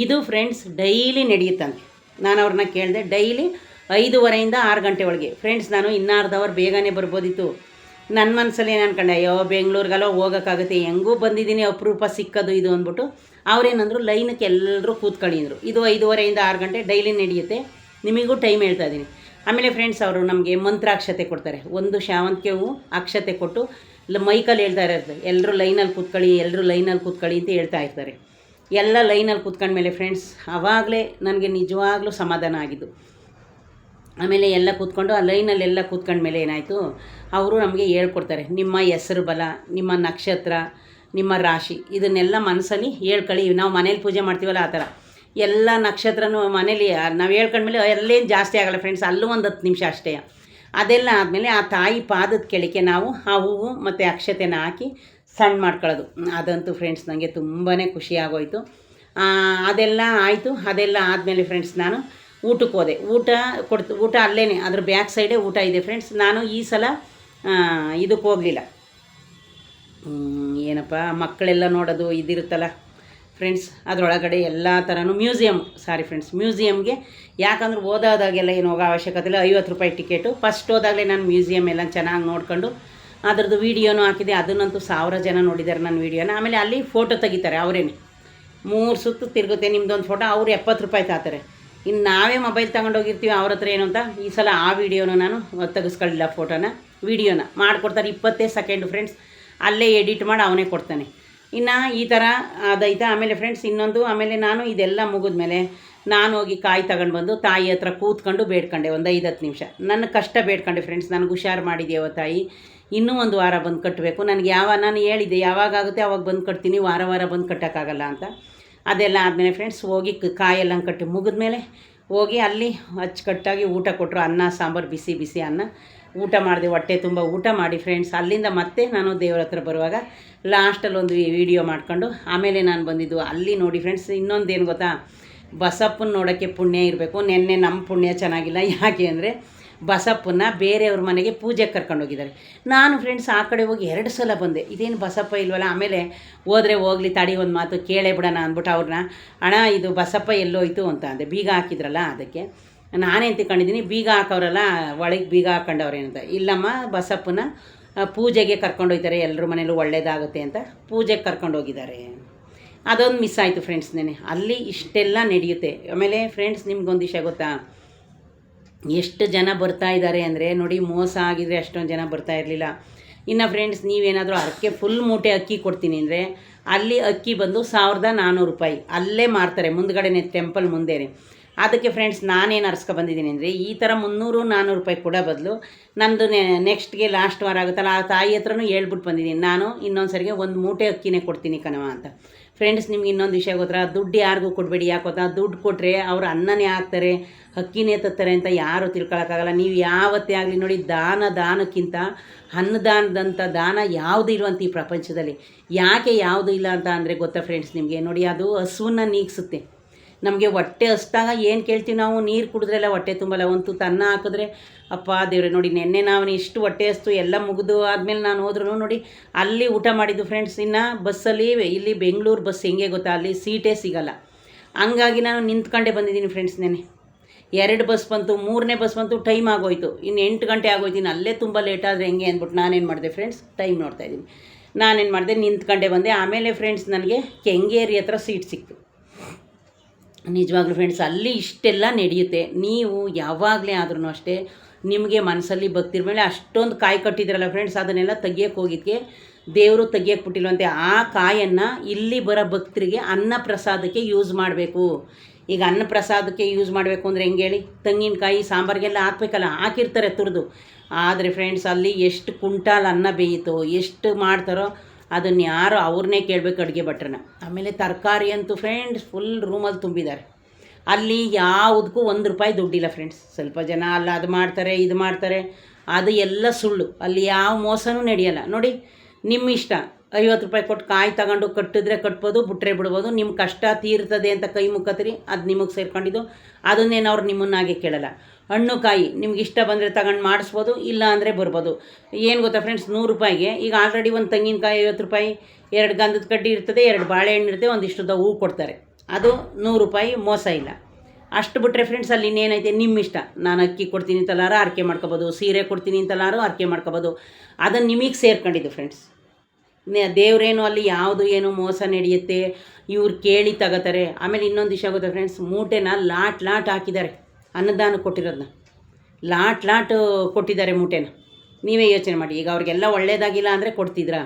ಇದು ಫ್ರೆಂಡ್ಸ್ ಡೈಲಿ ನಡೆಯುತ್ತಂತೆ. ನಾನು ಅವ್ರನ್ನ ಕೇಳಿದೆ, ಡೈಲಿ 5:30ಯಿಂದ 6 ಗಂಟೆ ಒಳಗೆ. ಫ್ರೆಂಡ್ಸ್ ನಾನು ಇನ್ನೂ ಅರ್ಧ ಅವರ್ ಬೇಗನೆ ಬರ್ಬೋದಿತ್ತು. ನನ್ನ ಮನಸ್ಸಲ್ಲಿ ಏನು ಅನ್ಕೊಂಡೆ, ಅಯ್ಯೋ ಬೆಂಗಳೂರಿಗೆಲ್ಲ ಹೋಗೋಕ್ಕಾಗುತ್ತೆ, ಹೆಂಗೂ ಬಂದಿದ್ದೀನಿ, ಅಪರೂಪ ಸಿಕ್ಕದು ಇದು ಅಂದ್ಬಿಟ್ಟು ಅವ್ರೇನಂದ್ರು ಲೈನಕ್ಕೆ ಎಲ್ಲರೂ ಕೂತ್ಕೊಳ್ಳಿದ್ರು. ಇದು 5:30ಯಿಂದ 6 ಗಂಟೆ ಡೈಲಿ ನಡೆಯುತ್ತೆ. ನಿಮಗೂ ಟೈಮ್ ಹೇಳ್ತಾ ಇದ್ದೀನಿ. ಆಮೇಲೆ ಫ್ರೆಂಡ್ಸ್ ಅವರು ನಮಗೆ ಮಂತ್ರಾಕ್ಷತೆ ಕೊಡ್ತಾರೆ. ಒಂದು ಶಾವಂತಿಗೆ ಹೂವು ಅಕ್ಷತೆ ಕೊಟ್ಟು ಮೈಕಲ್ಲಿ ಹೇಳ್ತಾ ಇರ್ತಾರೆ, ಎಲ್ಲರೂ ಲೈನಲ್ಲಿ ಕೂತ್ಕೊಳ್ಳಿ ಅಂತ ಹೇಳ್ತಾ ಇರ್ತಾರೆ. ಎಲ್ಲ ಲೈನಲ್ಲಿ ಕೂತ್ಕೊಂಡ್ಮೇಲೆ ಫ್ರೆಂಡ್ಸ್ ಆವಾಗಲೇ ನನಗೆ ನಿಜವಾಗ್ಲೂ ಸಮಾಧಾನ ಆಗಿದ್ದು. ಆಮೇಲೆ ಎಲ್ಲ ಕೂತ್ಕೊಂಡು ಆ ಲೈನಲ್ಲೆಲ್ಲ ಕೂತ್ಕೊಂಡ್ಮೇಲೆ ಏನಾಯಿತು, ಅವರು ನಮಗೆ ಹೇಳ್ಕೊಡ್ತಾರೆ, ನಿಮ್ಮ ಹೆಸರು ಬಲ, ನಿಮ್ಮ ನಕ್ಷತ್ರ, ನಿಮ್ಮ ರಾಶಿ, ಇದನ್ನೆಲ್ಲ ಮನಸ್ಸಲ್ಲಿ ಹೇಳ್ಕೊಳ್ಳಿ. ನಾವು ಮನೇಲಿ ಪೂಜೆ ಮಾಡ್ತೀವಲ್ಲ ಆ ಥರ ಎಲ್ಲ ನಕ್ಷತ್ರನೂ ಮನೇಲಿ ನಾವು ಹೇಳ್ಕೊಂಡ್ಮೇಲೆ ಅಲ್ಲೇನು ಜಾಸ್ತಿ ಆಗೋಲ್ಲ ಫ್ರೆಂಡ್ಸ್, ಅಲ್ಲೂ ಒಂದು 10 ನಿಮಿಷ ಅಷ್ಟೇ. ಅದೆಲ್ಲ ಆದಮೇಲೆ ಆ ತಾಯಿ ಪಾದದ ಕೆಳಗೆ ನಾವು ಆ ಹೂವು ಮತ್ತು ಅಕ್ಷತೆನ ಹಾಕಿ ಸಣ್ಣ ಮಾಡ್ಕೊಳ್ಳೋದು. ಅದಂತೂ ಫ್ರೆಂಡ್ಸ್ ನನಗೆ ತುಂಬಾ ಖುಷಿ ಆಗೋಯಿತು. ಅದೆಲ್ಲ ಆಯಿತು. ಅದೆಲ್ಲ ಆದಮೇಲೆ ಫ್ರೆಂಡ್ಸ್ ನಾನು ಊಟಕ್ಕೆ ಹೋದೆ. ಊಟ ಅಲ್ಲೇ ಅದ್ರ ಬ್ಯಾಕ್ ಸೈಡೇ ಊಟ ಇದೆ ಫ್ರೆಂಡ್ಸ್. ನಾನು ಈ ಸಲ ಇದಕ್ಕೆ ಹೋಗಲಿಲ್ಲ, ಏನಪ್ಪ ಮಕ್ಕಳೆಲ್ಲ ನೋಡೋದು ಇದಿರುತ್ತಲ್ಲ ಫ್ರೆಂಡ್ಸ್, ಅದರೊಳಗಡೆ ಎಲ್ಲ ಥರನೂ ಮ್ಯೂಸಿಯಮ್ಗೆ. ಯಾಕಂದ್ರೆ ಓದೋದಾಗೆಲ್ಲ ಏನು ಹೋಗೋ ಅವಶ್ಯಕತೆ ಇಲ್ಲ, 50 ರೂಪಾಯಿ ಟಿಕೆಟು. ಫಸ್ಟ್ ಹೋದಾಗಲೇ ನಾನು ಮ್ಯೂಸಿಯಮ್ ಎಲ್ಲ ಚೆನ್ನಾಗಿ ನೋಡ್ಕೊಂಡು ಅದ್ರದ್ದು ವೀಡಿಯೋನೂ ಹಾಕಿದೆ. ಅದನ್ನಂತೂ 1000 ಜನ ನೋಡಿದ್ದಾರೆ ನನ್ನ ವೀಡಿಯೋನ. ಆಮೇಲೆ ಅಲ್ಲಿ ಫೋಟೋ ತೆಗಿತಾರೆ ಅವರೇನೆ, 3 ಸುತ್ತು ತಿರುಗುತ್ತೆ ನಿಮ್ಮದೊಂದು ಫೋಟೋ, ಅವರು 70 ರೂಪಾಯಿ ತಾತಾರೆ. ಇನ್ನು ನಾವೇ ಮೊಬೈಲ್ ತೊಗೊಂಡೋಗಿರ್ತೀವಿ ಅವ್ರ ಹತ್ರ ಏನು ಅಂತ. ಈ ಸಲ ಆ ವೀಡಿಯೋನ ನಾನು ತೆಗೆಸ್ಕೊಳ್ಳಿಲ್ಲ, ವೀಡಿಯೋನ ಮಾಡಿಕೊಡ್ತಾರೆ 20 ಸೆಕೆಂಡು ಫ್ರೆಂಡ್ಸ್. ಅಲ್ಲೇ ಎಡಿಟ್ ಮಾಡಿ ಅವನೇ ಕೊಡ್ತಾನೆ. ಇನ್ನು ಈ ಥರ ಅದೈತೆ. ಆಮೇಲೆ ಫ್ರೆಂಡ್ಸ್ ಇನ್ನೊಂದು, ಆಮೇಲೆ ನಾನು ಇದೆಲ್ಲ ಮುಗಿದ್ಮೇಲೆ ನಾನು ಹೋಗಿ ಕಾಯಿ ತಗೊಂಡು ಬಂದು ತಾಯಿ ಹತ್ರ ಕೂತ್ಕೊಂಡು ಬೇಡ್ಕೊಂಡೆ ಒಂದು 5-10 ನಿಮಿಷ. ನನ್ನ ಕಷ್ಟ ಬೇಡ್ಕೊಂಡೆ ಫ್ರೆಂಡ್ಸ್. ನನಗೆ ಹುಷಾರು ಮಾಡಿದೆಯವ ತಾಯಿ, ಇನ್ನೂ 1 ವಾರ ಬಂದು ಕಟ್ಟಬೇಕು. ನನಗೆ ನಾನು ಹೇಳಿದ್ದೆ ಯಾವಾಗುತ್ತೆ ಅವಾಗ ಬಂದು ಕಟ್ತೀನಿ, ವಾರ ಬಂದು ಕಟ್ಟೋಕ್ಕಾಗಲ್ಲ ಅಂತ. ಅದೆಲ್ಲ ಆದಮೇಲೆ ಫ್ರೆಂಡ್ಸ್ ಹೋಗಿ ಕಾಯೆಲ್ಲ ಕಟ್ಟಿ ಮುಗಿದ್ಮೇಲೆ ಹೋಗಿ ಅಲ್ಲಿ ಅಚ್ಚುಕಟ್ಟಾಗಿ ಊಟ ಕೊಟ್ಟರು. ಅನ್ನ ಸಾಂಬಾರು, ಬಿಸಿ ಅನ್ನ ಊಟ ಮಾಡಿದೆ. ಹೊಟ್ಟೆ ತುಂಬ ಊಟ ಮಾಡಿ ಫ್ರೆಂಡ್ಸ್ ಅಲ್ಲಿಂದ ಮತ್ತೆ ನಾನು ದೇವ್ರ ಹತ್ರ ಬರುವಾಗ ಲಾಸ್ಟಲ್ಲಿ ಒಂದು ವೀಡಿಯೋ ಮಾಡ್ಕೊಂಡು ಆಮೇಲೆ ನಾನು ಬಂದಿದ್ದು. ಅಲ್ಲಿ ನೋಡಿ ಫ್ರೆಂಡ್ಸ್ ಇನ್ನೊಂದೇನು ಗೊತ್ತಾ, ಬಸಪ್ಪನ ನೋಡೋಕ್ಕೆ ಪುಣ್ಯ ಇರಬೇಕು. ನೆನ್ನೆ ನಮ್ಮ ಪುಣ್ಯ ಚೆನ್ನಾಗಿಲ್ಲ. ಯಾಕೆ ಅಂದರೆ ಬಸಪ್ಪನ ಬೇರೆಯವ್ರ ಮನೆಗೆ ಪೂಜೆಗೆ ಕರ್ಕೊಂಡೋಗಿದ್ದಾರೆ. ನಾನು ಫ್ರೆಂಡ್ಸ್ ಆ ಕಡೆ ಹೋಗಿ 2 ಸಲ ಬಂದೆ. ಇದೇನು ಬಸಪ್ಪ ಇಲ್ವಲ್ಲ. ಆಮೇಲೆ ಹೋದರೆ ಹೋಗಲಿ ತಡಿ ಒಂದು ಮಾತು ಕೇಳೇ ಬಿಡೋಣ ಅಂದ್ಬಿಟ್ಟು ಅವ್ರನ್ನ, ಅಣ್ಣ ಇದು ಬಸಪ್ಪ ಎಲ್ಲೋಯ್ತು ಅಂತ ಅಂದೆ. ಬೀಗ ಹಾಕಿದ್ರಲ್ಲ ಅದಕ್ಕೆ ನಾನೇನು ತಿಳ್ಕೊಂಡಿದ್ದೀನಿ, ಬೀಗ ಹಾಕೋರಲ್ಲ ಒಳಗೆ ಬೀಗ ಹಾಕೊಂಡವ್ರೆ ಅಂತ. ಇಲ್ಲಮ್ಮ, ಬಸಪ್ಪನ ಪೂಜೆಗೆ ಕರ್ಕೊಂಡೋಗ್ತಾರೆ, ಎಲ್ಲರ ಮನೇಲೂ ಒಳ್ಳೇದಾಗುತ್ತೆ ಅಂತ ಪೂಜೆಗೆ ಕರ್ಕೊಂಡೋಗಿದ್ದಾರೆ. ಅದೊಂದು ಮಿಸ್ ಆಯಿತು ಫ್ರೆಂಡ್ಸ್. ಅಲ್ಲಿ ಇಷ್ಟೆಲ್ಲ ನಡೆಯುತ್ತೆ. ಆಮೇಲೆ ಫ್ರೆಂಡ್ಸ್ ನಿಮ್ಗೊಂದು ವಿಷಯ ಗೊತ್ತಾ, ಎಷ್ಟು ಜನ ಬರ್ತಾ ಇದ್ದಾರೆ ಅಂದರೆ ನೋಡಿ, ಮೋಸ ಆಗಿದರೆ ಅಷ್ಟೊಂದು ಜನ ಬರ್ತಾ ಇರಲಿಲ್ಲ. ಇನ್ನು ಫ್ರೆಂಡ್ಸ್ ನೀವೇನಾದರೂ ಅರಕೆ ಫುಲ್ ಮೂಟೆ ಅಕ್ಕಿ ಕೊಡ್ತೀನಿ ಅಂದರೆ ಅಲ್ಲಿ ಅಕ್ಕಿ ಬಂದು 1400 ರೂಪಾಯಿ ಅಲ್ಲೇ ಮಾರ್ತಾರೆ, ಮುಂದ್ಗಡೆನೆ ಟೆಂಪಲ್ ಮುಂದೆನೇ. ಅದಕ್ಕೆ ಫ್ರೆಂಡ್ಸ್ ನಾನೇನು ಬಂದಿದ್ದೀನಿ ಅಂದರೆ ಈ ಥರ 300-400 ರೂಪಾಯಿ ಕೊಡೋ ಬದಲು ನಂದು ನೆಕ್ಸ್ಟ್ಗೆ ಲಾಸ್ಟ್ ವಾರ ಆಗುತ್ತಲ್ಲ ಆ ತಾಯಿ ಹತ್ರನೂ ಹೇಳ್ಬಿಟ್ಟು ಬಂದಿದ್ದೀನಿ, ನಾನು ಇನ್ನೊಂದು ಸರಿಗೆ ಒಂದು ಮೂಟೆ ಅಕ್ಕಿನೇ ಕೊಡ್ತೀನಿ ಕಣವ ಅಂತ. ಫ್ರೆಂಡ್ಸ್ ನಿಮ್ಗೆ ಇನ್ನೊಂದು ವಿಷಯ ಗೊತ್ತಾ, ದುಡ್ಡು ಯಾರಿಗೂ ಕೊಡಬೇಡಿ. ಯಾಕೆ ಗೊತ್ತಾ, ದುಡ್ಡು ಕೊಟ್ಟರೆ ಅವ್ರು ಅನ್ನನೇ ಹಾಕ್ತಾರೆ, ಅಕ್ಕಿನೇ ತತ್ತಾರೆ ಅಂತ ಯಾರೂ ತಿಳ್ಕೊಳಕ್ಕಾಗಲ್ಲ. ನೀವು ಯಾವತ್ತೇ ಆಗಲಿ ನೋಡಿ, ದಾನಕ್ಕಿಂತ ಅನ್ನದಾನದಂಥ ದಾನ ಯಾವುದೂ ಇರುವಂಥ ಈ ಪ್ರಪಂಚದಲ್ಲಿ. ಯಾಕೆ ಯಾವುದೂ ಇಲ್ಲ ಅಂತ ಅಂದರೆ ಗೊತ್ತಾ ಫ್ರೆಂಡ್ಸ್ ನಿಮಗೆ, ನೋಡಿ ಅದು ಹಸುವನ್ನು ನೀಗಿಸುತ್ತೆ. ನಮಗೆ ಹೊಟ್ಟೆ ಹಸ್ದಾಗ ಏನು ಕೇಳ್ತೀವಿ ನಾವು, ನೀರು ಕುಡಿದ್ರೆಲ್ಲ ಹೊಟ್ಟೆ ತುಂಬಲ್ಲ, ಒಂದು ತುತ್ತು ಅನ್ನ ಹಾಕಿದ್ರೆ ಅಪ್ಪ ದೇವ್ರೆ. ನೋಡಿ ನೆನ್ನೆ ನಾವು ಇಷ್ಟು ಹೊಟ್ಟೆ ಹಸ್ತು ಎಲ್ಲ ಮುಗಿದು ಆದಮೇಲೆ ನಾನು ಹೋದ್ರೂ ನೋಡಿ ಅಲ್ಲಿ ಊಟ ಮಾಡಿದ್ದು ಫ್ರೆಂಡ್ಸ್. ಇನ್ನು ಬಸ್ಸಲ್ಲಿ ಇಲ್ಲಿ ಬೆಂಗಳೂರು ಬಸ್ ಹೆಂಗೆ ಗೊತ್ತಾ, ಅಲ್ಲಿ ಸೀಟೇ ಸಿಗೋಲ್ಲ. ಹಂಗಾಗಿ ನಾನು ನಿಂತ್ಕೊಂಡೇ ಬಂದಿದ್ದೀನಿ ಫ್ರೆಂಡ್ಸ್. ನೆನೆ 2 ಬಸ್ ಬಂತು, 3ನೇ ಬಸ್ ಬಂತು, ಟೈಮ್ ಆಗೋಯ್ತು, ಇನ್ನು 8 ಗಂಟೆ ಆಗೋಯ್ತು. ಇನ್ನು ಅಲ್ಲೇ ತುಂಬ ಲೇಟ್ ಆದರೆ ಹೆಂಗೆ ಅಂದ್ಬಿಟ್ಟು ನಾನೇನು ಮಾಡಿದೆ ಫ್ರೆಂಡ್ಸ್, ಟೈಮ್ ನೋಡ್ತಾಯಿದ್ದೀನಿ, ನಾನೇನು ಮಾಡಿದೆ, ನಿಂತ್ಕೊಂಡೇ ಬಂದೆ. ಆಮೇಲೆ ಫ್ರೆಂಡ್ಸ್ ನನಗೆ ಕೆಂಗೇರಿ ಹತ್ರ ಸೀಟ್ ಸಿಕ್ತು. ನಿಜವಾಗ್ಲೂ ಫ್ರೆಂಡ್ಸ್ ಅಲ್ಲಿ ಇಷ್ಟೆಲ್ಲ ನಡೆಯುತ್ತೆ. ನೀವು ಯಾವಾಗಲೇ ಆದ್ರೂ ಅಷ್ಟೇ ನಿಮಗೆ ಮನಸ್ಸಲ್ಲಿ ಭಕ್ತಿರ ಮೇಲೆ ಅಷ್ಟೊಂದು ಕಾಯಿ ಕಟ್ಟಿದ್ರಲ್ಲ ಫ್ರೆಂಡ್ಸ್, ಅದನ್ನೆಲ್ಲ ತೆಗಿಯೋಕ್ಕೆ ಹೋಗಿದ್ದಕ್ಕೆ ದೇವರು ತೆಗಿಯೋಕ್ಕೆ ಬಿಟ್ಟಿಲ್ವಂತೆ. ಆ ಕಾಯನ್ನು ಇಲ್ಲಿ ಬರೋ ಭಕ್ತರಿಗೆ ಅನ್ನ ಪ್ರಸಾದಕ್ಕೆ ಯೂಸ್ ಮಾಡಬೇಕು. ಈಗ ಅನ್ನ ಪ್ರಸಾದಕ್ಕೆ ಯೂಸ್ ಮಾಡಬೇಕು ಅಂದರೆ ಹೆಂಗೆ ಹೇಳಿ, ತೆಂಗಿನಕಾಯಿ ಸಾಂಬಾರಿಗೆಲ್ಲ ಹಾಕ್ಬೇಕಲ್ಲ, ಹಾಕಿರ್ತಾರೆ ತುರಿದು. ಆದರೆ ಫ್ರೆಂಡ್ಸ್ ಅಲ್ಲಿ ಎಷ್ಟು ಕುಂಟಾಲ್ ಅನ್ನ ಬೇಯಿತೋ, ಎಷ್ಟು ಮಾಡ್ತಾರೋ ಅದನ್ನು ಯಾರು ಅವ್ರನ್ನೇ ಕೇಳಬೇಕು ಅಡುಗೆ ಭಟ್ರನ್ನ. ಆಮೇಲೆ ತರಕಾರಿ ಅಂತೂ ಫ್ರೆಂಡ್ಸ್ ಫುಲ್ ರೂಮಲ್ಲಿ ತುಂಬಿದ್ದಾರೆ. ಅಲ್ಲಿ ಯಾವುದಕ್ಕೂ ₹1 ದುಡ್ಡಿಲ್ಲ ಫ್ರೆಂಡ್ಸ್. ಸ್ವಲ್ಪ ಜನ ಅಲ್ಲ ಅದು ಮಾಡ್ತಾರೆ ಇದು ಮಾಡ್ತಾರೆ, ಅದು ಎಲ್ಲ ಸುಳ್ಳು. ಅಲ್ಲಿ ಯಾವ ಮೋಸನೂ ನಡೆಯಲ್ಲ. ನೋಡಿ ನಿಮ್ಮ ಇಷ್ಟ, ₹50 ಕೊಟ್ಟು ಕಾಯಿ ತಗೊಂಡು ಕಟ್ಟಿದ್ರೆ ಕಟ್ಬೋದು, ಬಿಟ್ಟರೆ ಬಿಡ್ಬೋದು. ನಿಮ್ಮ ಕಷ್ಟ ತೀರ್ತದೆ ಅಂತ ಕೈ ಮುಕ್ಕತ್ರಿ, ಅದು ನಿಮಗೆ ಸೇರ್ಕೊಂಡಿದ್ದು. ಅದನ್ನೇನು ಅವ್ರು ನಿಮ್ಮನ್ನಾಗೆ ಕೇಳಲ್ಲ. ಹಣ್ಣು ಕಾಯಿ ನಿಮ್ಗೆ ಇಷ್ಟ ಬಂದರೆ ತಗೊಂಡು ಮಾಡಿಸ್ಬೋದು, ಇಲ್ಲ ಅಂದರೆ ಬರ್ಬೋದು. ಏನು ಗೊತ್ತಾ ಫ್ರೆಂಡ್ಸ್, ₹100ಗೆ ಈಗ ಆಲ್ರೆಡಿ ಒಂದು ತೆಂಗಿನಕಾಯಿ ₹50, 2 ಗಂಧದ ಕಡ್ಡಿ ಇರ್ತದೆ, 2 ಬಾಳೆಹಣ್ಣು ಇರುತ್ತೆ, ಒಂದಿಷ್ಟುದ ಹೂವು ಕೊಡ್ತಾರೆ, ಅದು ₹100, ಮೋಸ ಇಲ್ಲ. ಅಷ್ಟು ಬಿಟ್ಟರೆ ಫ್ರೆಂಡ್ಸ್ ಅಲ್ಲಿ ಇನ್ನೇನೈತೆ, ನಿಮ್ಮ ಇಷ್ಟ. ನಾನು ಅಕ್ಕಿ ಕೊಡ್ತೀನಿ ಅಂತಲಾರು ಆರ್ಕೆ ಮಾಡ್ಕೊಬೋದು, ಸೀರೆ ಕೊಡ್ತೀನಿ ಅಂತಲಾರು ಆರ್ಕೆ ಮಾಡ್ಕೊಬೋದು. ಅದನ್ನು ನಿಮಗೆ ಸೇರ್ಕೊಂಡಿದ್ದು ಫ್ರೆಂಡ್ಸ್. ದೇವ್ರೇನು ಅಲ್ಲಿ ಯಾವುದು ಏನು ಮೋಸ ನಡೆಯುತ್ತೆ, ಇವ್ರು ಕೇಳಿ ತಗೋತಾರೆ. ಆಮೇಲೆ ಇನ್ನೊಂದು ವಿಷಯ ಗೊತ್ತಾ ಫ್ರೆಂಡ್ಸ್, ಮೂಟೆನ ಲಾಟ್ ಹಾಕಿದ್ದಾರೆ. ಅನ್ನದಾನ ಕೊಟ್ಟಿರೋದನ್ನ ಲಾಟ್ ಕೊಟ್ಟಿದ್ದಾರೆ ಮೂಟೆನ. ನೀವೇ ಯೋಚನೆ ಮಾಡಿ, ಈಗ ಅವ್ರಿಗೆಲ್ಲ ಒಳ್ಳೇದಾಗಿಲ್ಲ ಅಂದರೆ ಕೊಡ್ತಿದ್ರಾ?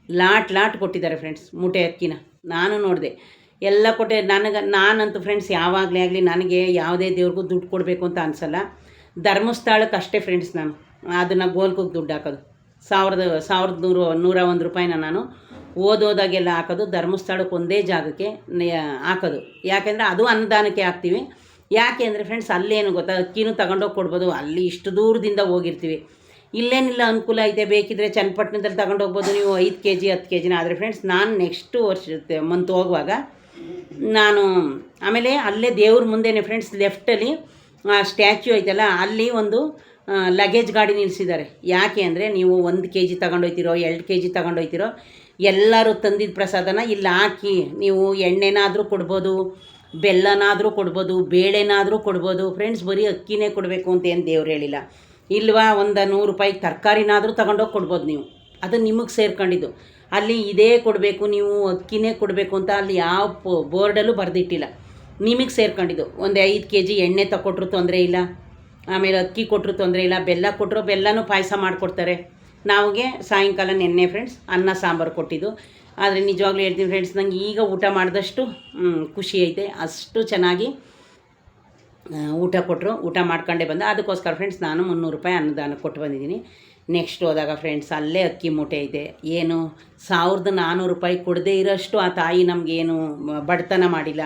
ಲಾಟ್ ಕೊಟ್ಟಿದ್ದಾರೆ ಫ್ರೆಂಡ್ಸ್ ಮೂಟೆ ಅಕ್ಕಿನ. ನಾನು ನೋಡಿದೆ ಎಲ್ಲ ಕೊಟ್ಟೆ. ನಾನಂತೂ ಫ್ರೆಂಡ್ಸ್ ಯಾವಾಗಲೇ ಆಗಲಿ ನನಗೆ ಯಾವುದೇ ದೇವ್ರಿಗೂ ದುಡ್ಡು ಕೊಡಬೇಕು ಅಂತ ಅನಿಸಲ್ಲ. ಧರ್ಮಸ್ಥಳಕ್ಕೆ ಅಷ್ಟೇ ಫ್ರೆಂಡ್ಸ್ ನಾನು ಅದನ್ನು ಗೋಲ್ಕೋಗಿ ದುಡ್ಡು ಹಾಕೋದು. 1,101 ರೂಪಾಯಿನ ನಾನು ಓದೋದಾಗೆಲ್ಲ ಹಾಕೋದು ಧರ್ಮಸ್ಥಳಕ್ಕೆ ಒಂದೇ ಜಾಗಕ್ಕೆ ಹಾಕೋದು. ಯಾಕೆಂದರೆ ಅದು ಅನ್ನದಾನಕ್ಕೆ ಹಾಕ್ತೀವಿ. ಯಾಕೆ ಅಂದರೆ ಫ್ರೆಂಡ್ಸ್ ಅಲ್ಲೇನು ಗೊತ್ತಾ, ಅಕ್ಕಿನೂ ತಗೊಂಡೋಗಿ ಕೊಡ್ಬೋದು. ಅಲ್ಲಿ ಇಷ್ಟು ದೂರದಿಂದ ಹೋಗಿರ್ತೀವಿ, ಇಲ್ಲೇನಿಲ್ಲ ಅನುಕೂಲ ಐತೆ, ಬೇಕಿದ್ದರೆ ಚನ್ನಪಟ್ಟಣದಲ್ಲಿ ತಗೊಂಡೋಗ್ಬೋದು ನೀವು 5 kg 10 kgನ. ಆದರೆ ಫ್ರೆಂಡ್ಸ್ ನಾನು ನೆಕ್ಸ್ಟ್ ಮಂತ್ ಹೋಗುವಾಗ ನಾನು ಆಮೇಲೆ ಅಲ್ಲೇ ದೇವ್ರ ಮುಂದೆನೇ ಫ್ರೆಂಡ್ಸ್ ಲೆಫ್ಟಲ್ಲಿ ಸ್ಟ್ಯಾಚ್ಯೂ ಐತಲ್ಲ, ಅಲ್ಲಿ ಒಂದು ಲಗೇಜ್ ಗಾಡಿ ನಿಲ್ಲಿಸಿದ್ದಾರೆ. ಯಾಕೆ ಅಂದರೆ ನೀವು 1 kg ತಗೊಂಡೋಯ್ತಿರೋ 2 kg ತಗೊಂಡೋಯ್ತಿರೋ ಎಲ್ಲರೂ ತಂದಿದ್ದ ಪ್ರಸಾದನ ಇಲ್ಲಿ ಹಾಕಿ ನೀವು ಎಣ್ಣೆನಾದರೂ ಕೊಡ್ಬೋದು, ಬೆಲ್ಲನಾದರೂ ಕೊಡ್ಬೋದು, ಬೇಳೆನಾದರೂ ಕೊಡ್ಬೋದು ಫ್ರೆಂಡ್ಸ್. ಬರೀ ಅಕ್ಕಿನೇ ಕೊಡಬೇಕು ಅಂತ ಏನು ದೇವ್ರು ಹೇಳಿಲ್ಲ. ಇಲ್ವಾ ಒಂದು ₹100 ತರಕಾರಿನಾದರೂ ತಗೊಂಡೋಗಿ ಕೊಡ್ಬೋದು ನೀವು, ಅದು ನಿಮಗೆ ಸೇರ್ಕೊಂಡಿದ್ದು. ಅಲ್ಲಿ ಇದೇ ಕೊಡಬೇಕು ನೀವು ಅಕ್ಕಿನೇ ಕೊಡಬೇಕು ಅಂತ ಅಲ್ಲಿ ಯಾವ ಬೋರ್ಡಲ್ಲೂ ಬರೆದಿಟ್ಟಿಲ್ಲ, ನಿಮಗೆ ಸೇರ್ಕೊಂಡಿದ್ದು. ಒಂದು 5 kg ಎಣ್ಣೆ ತಗೊಟ್ರು ತೊಂದರೆ ಇಲ್ಲ, ಆಮೇಲೆ ಅಕ್ಕಿ ಕೊಟ್ಟರು ತೊಂದರೆ ಇಲ್ಲ, ಬೆಲ್ಲ ಕೊಟ್ಟರು ಬೆಲ್ಲನೂ ಪಾಯಸ ಮಾಡಿಕೊಡ್ತಾರೆ. ನಾವಿಗೆ ಸಾಯಂಕಾಲ ನೆನ್ನೆ ಫ್ರೆಂಡ್ಸ್ ಅನ್ನ ಸಾಂಬಾರು ಕೊಟ್ಟಿದ್ದು. ಆದರೆ ನಿಜವಾಗ್ಲೂ ಹೇಳ್ತೀನಿ ಫ್ರೆಂಡ್ಸ್, ನಂಗೆ ಈಗ ಊಟ ಮಾಡಿದಷ್ಟು ಖುಷಿ ಐತೆ. ಅಷ್ಟು ಚೆನ್ನಾಗಿ ಊಟ ಕೊಟ್ಟರು, ಊಟ ಮಾಡ್ಕೊಂಡೇ ಬಂದ. ಅದಕ್ಕೋಸ್ಕರ ಫ್ರೆಂಡ್ಸ್ ನಾನು ₹300 ಅನ್ನದಾನ ಕೊಟ್ಟು ಬಂದಿದ್ದೀನಿ. ನೆಕ್ಸ್ಟ್ ಹೋದಾಗ ಫ್ರೆಂಡ್ಸ್ ಅಲ್ಲೇ ಅಕ್ಕಿ ಮೂಟೆ ಐತೆ. ಏನು ₹1,400 ಕೊಡದೇ ಇರೋಷ್ಟು ಆ ತಾಯಿ ನಮಗೇನು ಬಡತನ ಮಾಡಿಲ್ಲ.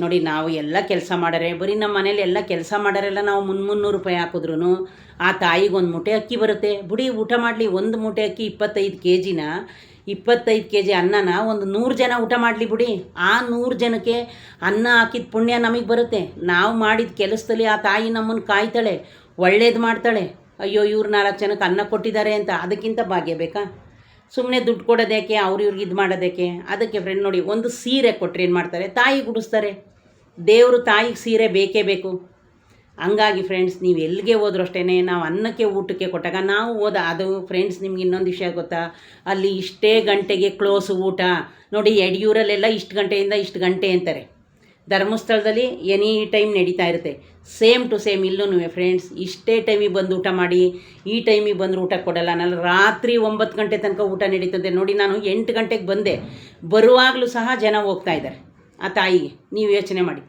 ನೋಡಿ ನಾವು ಎಲ್ಲ ಕೆಲಸ ಮಾಡಾರೆ, ಬರೀ ನಮ್ಮ ಮನೇಲಿ ಎಲ್ಲ ಕೆಲಸ ಮಾಡಾರೆಲ್ಲ ನಾವು ₹300 ಹಾಕಿದ್ರೂ ಆ ತಾಯಿಗೆ ಒಂದು ಮೂಟೆ ಅಕ್ಕಿ ಬರುತ್ತೆ. ಬಿಡಿ ಊಟ ಮಾಡಲಿ, ಒಂದು ಮೂಟೆ ಅಕ್ಕಿ 25 kgನ 25 kg ಅನ್ನನ ಒಂದು 100 ಜನ ಊಟ ಮಾಡಲಿ ಬಿಡಿ, ಆ 100 ಜನಕ್ಕೆ ಅನ್ನ ಹಾಕಿದ ಪುಣ್ಯ ನಮಗೆ ಬರುತ್ತೆ. ನಾವು ಮಾಡಿದ ಕೆಲಸದಲ್ಲಿ ಆ ತಾಯಿ ನಮ್ಮನ್ನು ಕಾಯ್ತಾಳೆ, ಒಳ್ಳೇದು ಮಾಡ್ತಾಳೆ. ಅಯ್ಯೋ ಇವ್ರು 4 ಜನಕ್ಕೆ ಅನ್ನ ಕೊಟ್ಟಿದ್ದಾರೆ ಅಂತ ಅದಕ್ಕಿಂತ ಭಾಗ್ಯ ಬೇಕಾ? ಸುಮ್ಮನೆ ದುಡ್ಡು ಕೊಡೋದಕ್ಕೆ ಇವ್ರಿಗೆ ಇದು ಮಾಡೋದಕ್ಕೆ. ಅದಕ್ಕೆ ಫ್ರೆಂಡ್ ನೋಡಿ, ಒಂದು ಸೀರೆ ಕೊಟ್ಟರೆ ಏನು ಮಾಡ್ತಾರೆ, ತಾಯಿ ಗುಡಿಸ್ತಾರೆ. ದೇವರು ತಾಯಿಗೆ ಸೀರೆ ಬೇಕೇ ಬೇಕು. ಹಂಗಾಗಿ ಫ್ರೆಂಡ್ಸ್ ನೀವು ಎಲ್ಲಿಗೆ ಹೋದ್ರೂ ಅಷ್ಟೇ, ನಾವು ಅನ್ನಕ್ಕೆ ಊಟಕ್ಕೆ ಕೊಟ್ಟಾಗ ನಾವು ಅದು ಫ್ರೆಂಡ್ಸ್ ನಿಮ್ಗೆ ಇನ್ನೊಂದು ವಿಷಯ ಗೊತ್ತಾ, ಅಲ್ಲಿ ಇಷ್ಟೇ ಗಂಟೆಗೆ ಕ್ಲೋಸು ಊಟ. ನೋಡಿ ಯಡಿಯೂರಲ್ಲೆಲ್ಲ ಇಷ್ಟು ಗಂಟೆಯಿಂದ ಇಷ್ಟು ಗಂಟೆ ಅಂತಾರೆ, ಧರ್ಮಸ್ಥಳದಲ್ಲಿ ಎನಿ ಟೈಮ್ ನಡೀತಾ ಇರುತ್ತೆ. ಸೇಮ್ ಟು ಸೇಮ್ ಇಲ್ಲೂ ಫ್ರೆಂಡ್ಸ್ ಇಷ್ಟೇ ಟೈಮಿಗೆ ಬಂದು ಊಟ ಮಾಡಿ, ಈ ಟೈಮಿಗೆ ಬಂದರೂ ಊಟ ಕೊಡಲ್ಲ. ನಾನು ರಾತ್ರಿ 9 ಗಂಟೆ ತನಕ ಊಟ ನಡೀತದೆ. ನೋಡಿ ನಾನು 8 ಗಂಟೆಗೆ ಬಂದೆ, ಬರುವಾಗಲೂ ಸಹ ಜನ ಹೋಗ್ತಾ ಇದ್ದಾರೆ ಆ ತಾಯಿಗೆ. ನೀವು ಯೋಚನೆ ಮಾಡಿ,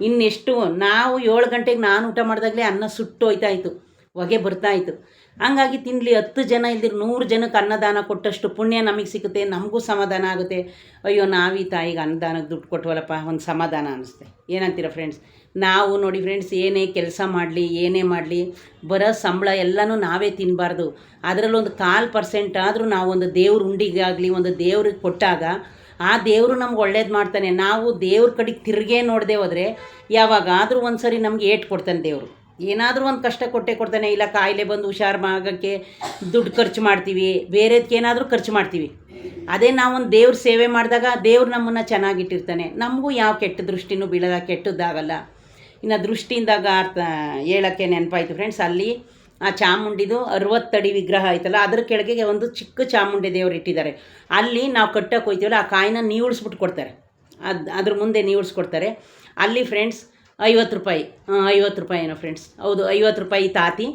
ಇನ್ನೆಷ್ಟು ನಾವು 7 ಗಂಟೆಗೆ ನಾನು ಊಟ ಮಾಡಿದಾಗಲೇ ಅನ್ನ ಸುಟ್ಟು ಹೋಯ್ತಾಯಿತ್ತು, ಹೊಗೆ ಬರ್ತಾಯಿತ್ತು. ಹಂಗಾಗಿ ತಿನ್ನಲಿ 10 ಜನ ಇಲ್ದಿರು 100 ಜನಕ್ಕೆ ಅನ್ನದಾನ ಕೊಟ್ಟಷ್ಟು ಪುಣ್ಯ ನಮಗೆ ಸಿಗುತ್ತೆ, ನಮಗೂ ಸಮಾಧಾನ ಆಗುತ್ತೆ. ಅಯ್ಯೋ ನಾವು ಈ ತಾಯಿಗೆ ಅನ್ನದಾನಕ್ಕೆ ದುಡ್ಡು ಕೊಟ್ವಲ್ಲಪ್ಪ, ಒಂದು ಸಮಾಧಾನ ಅನ್ನಿಸುತ್ತೆ. ಏನಂತೀರ ಫ್ರೆಂಡ್ಸ್? ನಾವು ನೋಡಿ ಫ್ರೆಂಡ್ಸ್, ಏನೇ ಕೆಲಸ ಮಾಡಲಿ ಏನೇ ಮಾಡಲಿ ಬರೋ ಸಂಬಳ ಎಲ್ಲನೂ ನಾವೇ ತಿನ್ನಬಾರ್ದು. ಅದರಲ್ಲೊಂದು 1/4% ಆದರೂ ನಾವು ಒಂದು ದೇವ್ರ ಉಂಡಿಗಾಗಲಿ ಒಂದು ದೇವ್ರಿಗೆ ಕೊಟ್ಟಾಗ ಆ ದೇವರು ನಮ್ಗೆ ಒಳ್ಳೇದು ಮಾಡ್ತಾನೆ. ನಾವು ದೇವ್ರ ಕಡೆಗೆ ತಿರುಗೇ ನೋಡದೆ ಹೋದರೆ ಯಾವಾಗಾದರೂ ಒಂದು ಸರಿ ನಮ್ಗೆ ಏಟು ಕೊಡ್ತಾನೆ ದೇವರು. ಏನಾದರೂ ಒಂದು ಕಷ್ಟ ಕೊಟ್ಟೇ ಕೊಡ್ತಾನೆ. ಇಲ್ಲ ಕಾಯಿಲೆ ಬಂದು ಹುಷಾರು ಆಗೋಕ್ಕೆ ದುಡ್ಡು ಖರ್ಚು ಮಾಡ್ತೀವಿ, ಬೇರೆದಕ್ಕೆ ಏನಾದರೂ ಖರ್ಚು ಮಾಡ್ತೀವಿ. ಅದೇ ನಾವೊಂದು ದೇವ್ರ ಸೇವೆ ಮಾಡಿದಾಗ ದೇವ್ರು ನಮ್ಮನ್ನು ಚೆನ್ನಾಗಿಟ್ಟಿರ್ತಾನೆ, ನಮಗೂ ಯಾವ ಕೆಟ್ಟ ದೃಷ್ಟಿನೂ ಬೀಳಲ್ಲ, ಕೆಟ್ಟದ್ದಾಗಲ್ಲ. ಇನ್ನು ದೃಷ್ಟಿಯಿಂದಾಗ ಹೇಳೋಕ್ಕೆ ನೆನಪಾಯಿತು ಫ್ರೆಂಡ್ಸ್, ಅಲ್ಲಿ ಆ ಚಾಮುಂಡಿದು 60 ಅಡಿ ವಿಗ್ರಹ ಆಯ್ತಲ್ಲ, ಅದ್ರ ಕೆಳಗೆ ಒಂದು ಚಿಕ್ಕ ಚಾಮುಂಡಿ ದೇವರು ಇಟ್ಟಿದ್ದಾರೆ. ಅಲ್ಲಿ ನಾವು ಕಟ್ಟಕ್ಕೆ ಹೋಗ್ತೀವಲ್ಲ, ಆ ಕಾಯಿನ ನೀವುಳಿಸ್ಬಿಟ್ಟು ಕೊಡ್ತಾರೆ, ಅದ್ರ ಮುಂದೆ ನೀವುಳಿಸ್ಕೊಡ್ತಾರೆ. ಅಲ್ಲಿ ಫ್ರೆಂಡ್ಸ್ 50 ರೂಪಾಯಿ, 50 ರೂಪಾಯಿ ಏನೋ ಫ್ರೆಂಡ್ಸ್, ಹೌದು 50 ರೂಪಾಯಿ ತಾತಿ.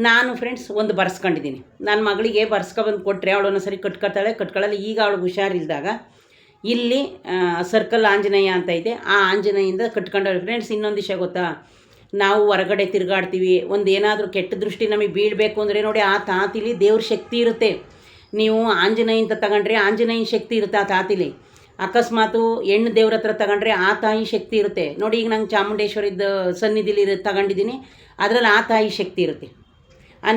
ನಾನು ಫ್ರೆಂಡ್ಸ್ ಒಂದು ಬರ್ಸ್ಕೊಂಡಿದ್ದೀನಿ. ನನ್ನ ಮಗಳಿಗೆ ಬರ್ಸ್ಕೊಬಂದು ಕೊಟ್ಟರೆ ಅವಳು ಒಂದೊಂದು ಸರಿ ಕಟ್ಕೊಳ್ಳಲ್ಲ. ಈಗ ಅವಳಿಗೆ ಹುಷಾರಿಲ್ದಾಗ ಇಲ್ಲಿ ಸರ್ಕಲ್ ಆಂಜನೇಯ ಅಂತ ಇದೆ, ಆ ಆಂಜನೇಯಿಂದ ಕಟ್ಕೊಂಡವ್ರೆ ಫ್ರೆಂಡ್ಸ್. ಇನ್ನೊಂದು ವಿಷಯ ಗೊತ್ತಾ, ನಾವು ಹೊರಗಡೆ ತಿರುಗಾಡ್ತೀವಿ, ಒಂದು ಏನಾದರೂ ಕೆಟ್ಟ ದೃಷ್ಟಿ ನಮಗೆ ಬೀಳಬೇಕು ಅಂದರೆ ನೋಡಿ ಆ ತಾತಿಲಿ ದೇವ್ರ ಶಕ್ತಿ ಇರುತ್ತೆ. ನೀವು ಆಂಜನೇಯ ಅಂತ ತಗೊಂಡ್ರೆ ಆಂಜನೇಯನ ಶಕ್ತಿ ಇರುತ್ತೆ ಆ ತಾತಿಲಿ. ಅಕಸ್ಮಾತು ಹೆಣ್ಣು ದೇವ್ರ ಹತ್ರ ತಗೊಂಡ್ರೆ ಆ ತಾಯಿ ಶಕ್ತಿ ಇರುತ್ತೆ ನೋಡಿ. ಈಗ ನಂಗೆ ಚಾಮುಂಡೇಶ್ವರಿದ ಸನ್ನಿಧಿಲಿ ತಗೊಂಡಿದ್ದೀನಿ, ಅದರಲ್ಲಿ ಆ ತಾಯಿ ಶಕ್ತಿ ಇರುತ್ತೆ.